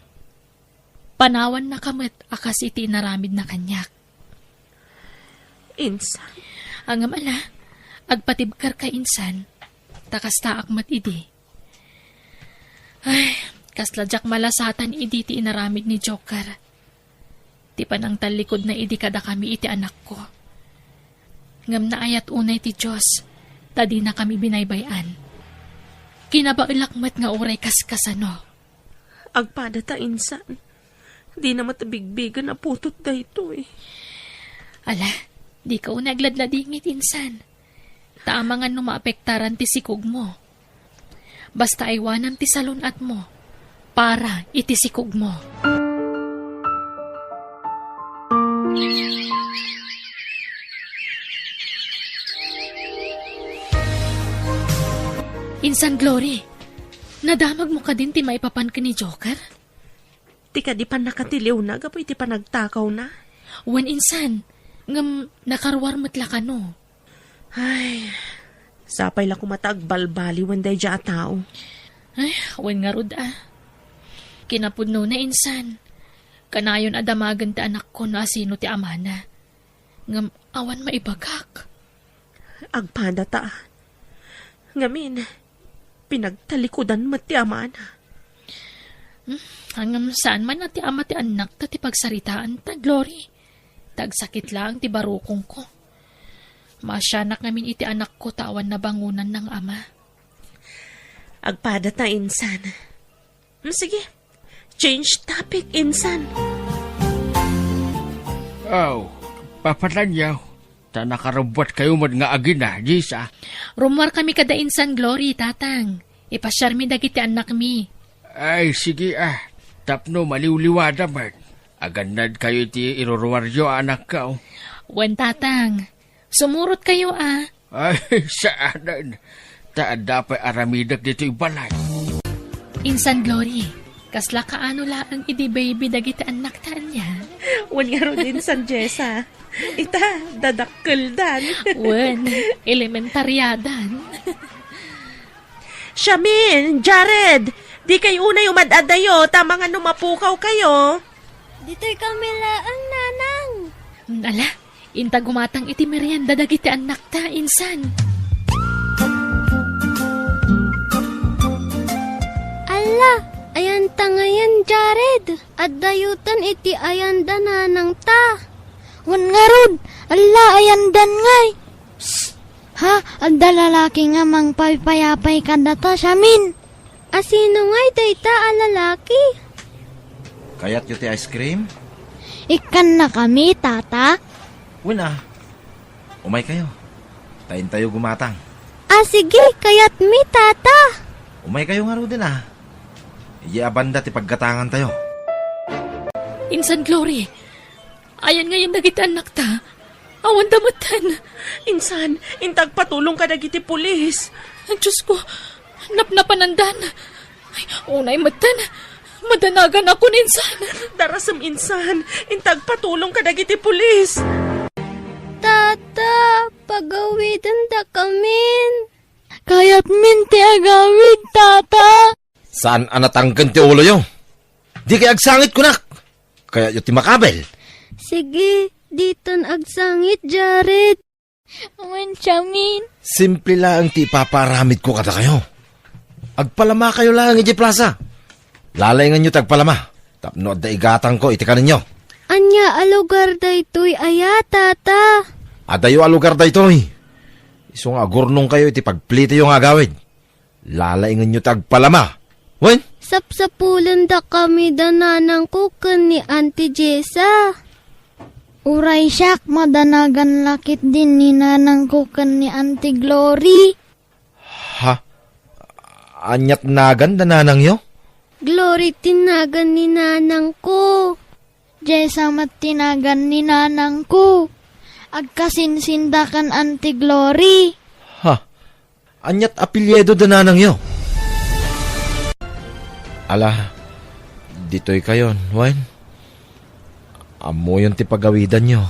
Panawan na kamit akas iti naramid na kanyak. Insan. Ang amala, agpatibkar ka insan, takas taak mat idi. Ay, kasladyak malasatan idi ti inaramid ni Joker. Ti panang talikod na idi kada kami iti anak ko. Ngam na ayat unay ti Diyos, tadi na kami binaybayan. Kinabailakmat nga uray kaskasano. Agpada ta insan. Di na matabigbigan na putot da ito eh. Ala, di ka unagladladingit insan. Taamangan no maapektaran ti sikog mo. Basta aywanan ti salunat mo para iti sikog mo. Insan Glory, nadamag mo ka din ti maipapan ka ni Joker? Ti ka di pa nakatiliw na, gapo iti pa nagtakaw na. Wan insan, ngam nakarwar matla ka no. Ay, sapay la kumatagbalbali when day dya tao. Ay, wan nga rod ah. Kinapudno na insan. Kanayon adamagan ti anak ko na asino ti amana. Ngam awan maibagak. Agpada ta. Ngamin, pinagtalikudan mo ti amana. Hanggang saan man na ti ama ti anak ta ti pagsaritaan ta, Glory. Tagsakit lang ti barukong ko. Masyanak namin iti anak ko tawan na bangunan ng ama. Agpada ta, insan. Sige, change topic, insan. Oh, papatanyaw. Ta nakarabot kayo man nga agina, Jisa. Rumwar kami kada insan, Glory, tatang. Ipasyar mi dagiti anak mi. Ay, sige Tapno maliwliwada man. Aganad kayo ti iruruwaryo anak ka. Wan tatang, sumurot kayo Ay, saanan. Taan dapat aramidak dito ibalay. Insan Glory, kasla kaano laang idi baby dagiti anak taan niya. Wan nga ro din San Jessa. Ita, dadakkel dan. Wan, elementaryadan. Shamin, Jared, di kayo unay umadadayo, tama nga numapukaw kayo. Dito'y kami laang nanang. Ala, inta gumatang iti merienda dagiti anak ta, insan. Ala, ayan ta ngayon, Jared. At dayutan iti ayan dananang ta. Wan nga rod, ala ayan dan ngay. Ha, adda lalaki nga mang paypayapay kada ta, Shamin. Asino ngay dayta a lalaki? Kayat yu ti ice cream? Ikan na kami, tata. Wala. Umay kayo. Tayin tayo gumatang. Sige, kayat mi, tata. Umay kayo nga ro din Iabanda ti paggatangan tayo. Insan Glory, ayan ngayon dagiti anak ta. Awan damatan. Insan, intag patulong ka dagiti pulis. Diyos ko, napnapanandan. Ay, unay matan. Madanagan ako ninsan. Darasam insan, intag patulong ka dagiti pulis. Tata, pagawidan da kamin. Kayat min ti agawid, tata. Saan anatanggan ti ulo yo? Di kay agsangit kunak. Kaya yu ti makabel. Sige, diton agsangit, Jared. Aman, Shamin. Simple lang ti ipaparamid ko kada kayo. Agpalama kayo lang iti plaza. Lalayngan nyo tagpalama. Tapno da igatang ko iti kaninyo. Anya alugar da ito'y aya, tata. Adayo alugar da ito'y. Isong agurnong kayo iti pagplito yung agawid. Lalayngan nyo tagpalama. Wen? Sapsapulan da kami dananang kukan ni Auntie Jessa. Uray siyak, madanagan lakit din ni nanang kukan ni Auntie Glory. Ha? Anyat nagan dananang yo? Glory tinagan ni nanang ko. Jessa mat tinagan ni nanang ko. Agkasinsindakan Auntie Glory. Ha? Anyat apelyedo dananang yo? Ala, dito'y kayon, Wen. Amo yung ti pagawidan nyo.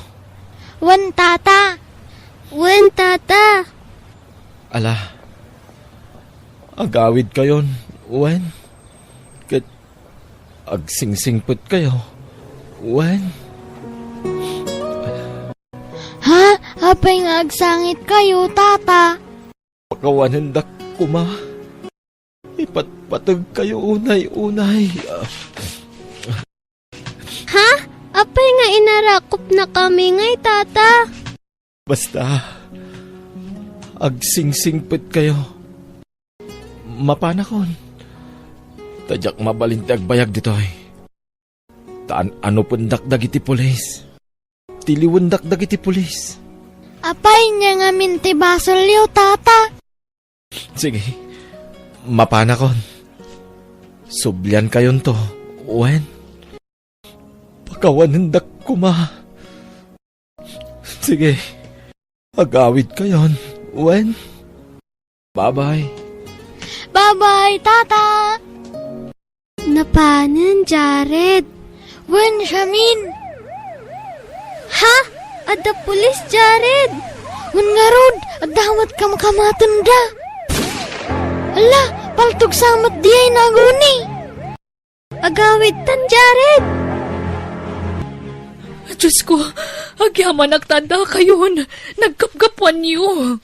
Wan tata. Wan tata. Ala, agawid kayon, Wen. Kat agsingsingput kayo, Wen. Ha? Hapay nga agsangit kayo, tata. Pakawanandak kuma. Ipatpatag kayo unay-unay. Ha? Apay nga inarakop na kami ngay, tata. Basta, agsingsingpit kayo. Mapanakon. Tadyak mabalintag bayag dito ay. Taan ano pundak iti pulis. Tiliwandak iti pulis. Apay niya nga minti basolyo, tata. Sige, mapanakon. Sublian kayon to, Wen. Pakawanandak kuma. Sige, agawid kayon, Wen. Bye-bye. Bye-bye, tata. Napanan, Jared. Wen, Shamin. Ha? Ada pulis, Jared. Wen nga rod, adawat kam kamatanda. Ala, paltog samat diyay naguni. Agawid tan, Jared. Diyos ko, agyaman nagtanda kayon. Nagkapgapuan niyo.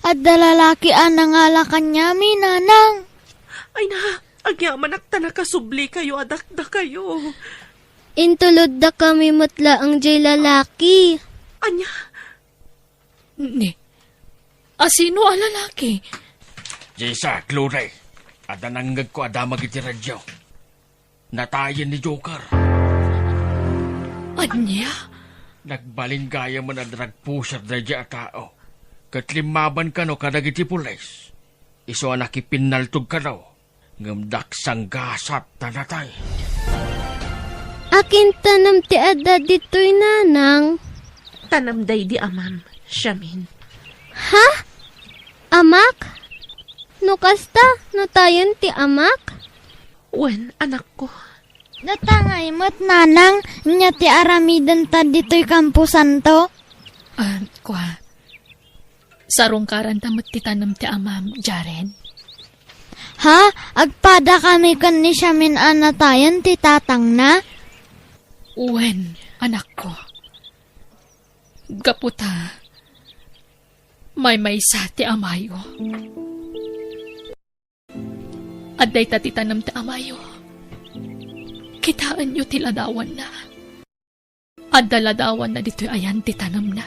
Adda lalaki anangalakan niya, nanang. Ay na, agyaman akta nakasubli kayo, adakda kayo. Intulod da kami mutla ang jay lalaki. Anya, Ni, asino a lalaki? Jesa, Klore. Ada nanggag ko adamag iti radyo. Natayan ni Joker. Anya? Nagbalin gaya mo na drag-pusher na dya tao. Katlimaban ka no kadag iti pulis. Iso anak ipinaltog ka daw. Ngamdak sang gasat na natay. Akin tanam ti adda dito'y nanang. tanamday di amam, Shamin. Ha? Amak? No kasta, no tayon ti amak? Wen, anak ko. Datangay mo't nanang, nya ti aramidan ta dito'y kampusan to? Kwa. Sarong karan tamot ti tanam ti amam, Jared. Ha? Agpada kami kan ni Shamin anatayan ti tatang na? Wen, anak ko. Gaputa. May sa ti amayo. Aday ta ti tanam ti amayo. Kitaan nyo ti ladawan na. Adda ladawan na dito'y ayan ti tanam na.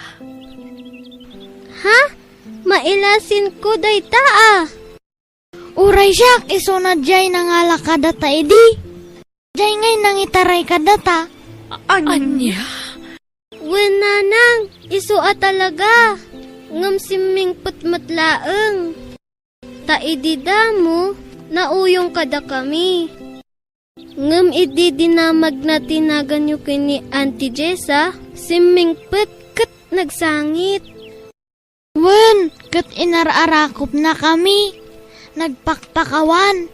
Ha? Mailasin ko day taa. Uray siyak, iso na jay nangala ka data edi. Jay ngay nangitaray ka data. Anya? Wen nanang, iso a talaga. Ngam siming putmatlaeng. Ta idida mo, nauyong kada kami. Ngam ididinamag na tinagan nyo kini Auntie Jessa, siming put kat nagsangit. Wen, kat inararakop na kami. Nagpakpakawan.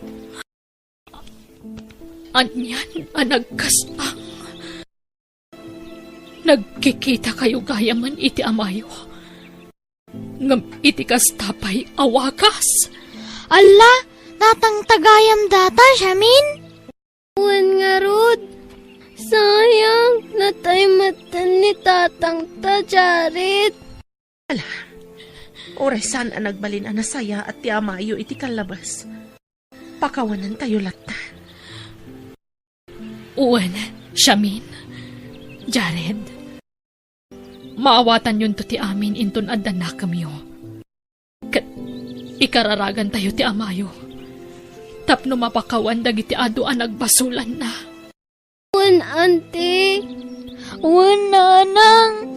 Anyan, anagkasang. Nagkikita kayo gaya man iti amayo. Ngam iti kastapay awakas. Ala, natang tagayam data, Shamin? Wen nga rod. Sayang, natay matan ni tatang ta, Jared. Oray saan ang nagbalin ang nasaya at ti amayo iti kalabas. Pakawanan tayo latan. Uwan, Shamin, Jared. Maawatan yun to ti amin inton adda na kami yo. Ikararagan tayo ti amayo. Tapno mapakawan dagiti ado ang nagbasulan na. Wen, auntie. Wen, nanang.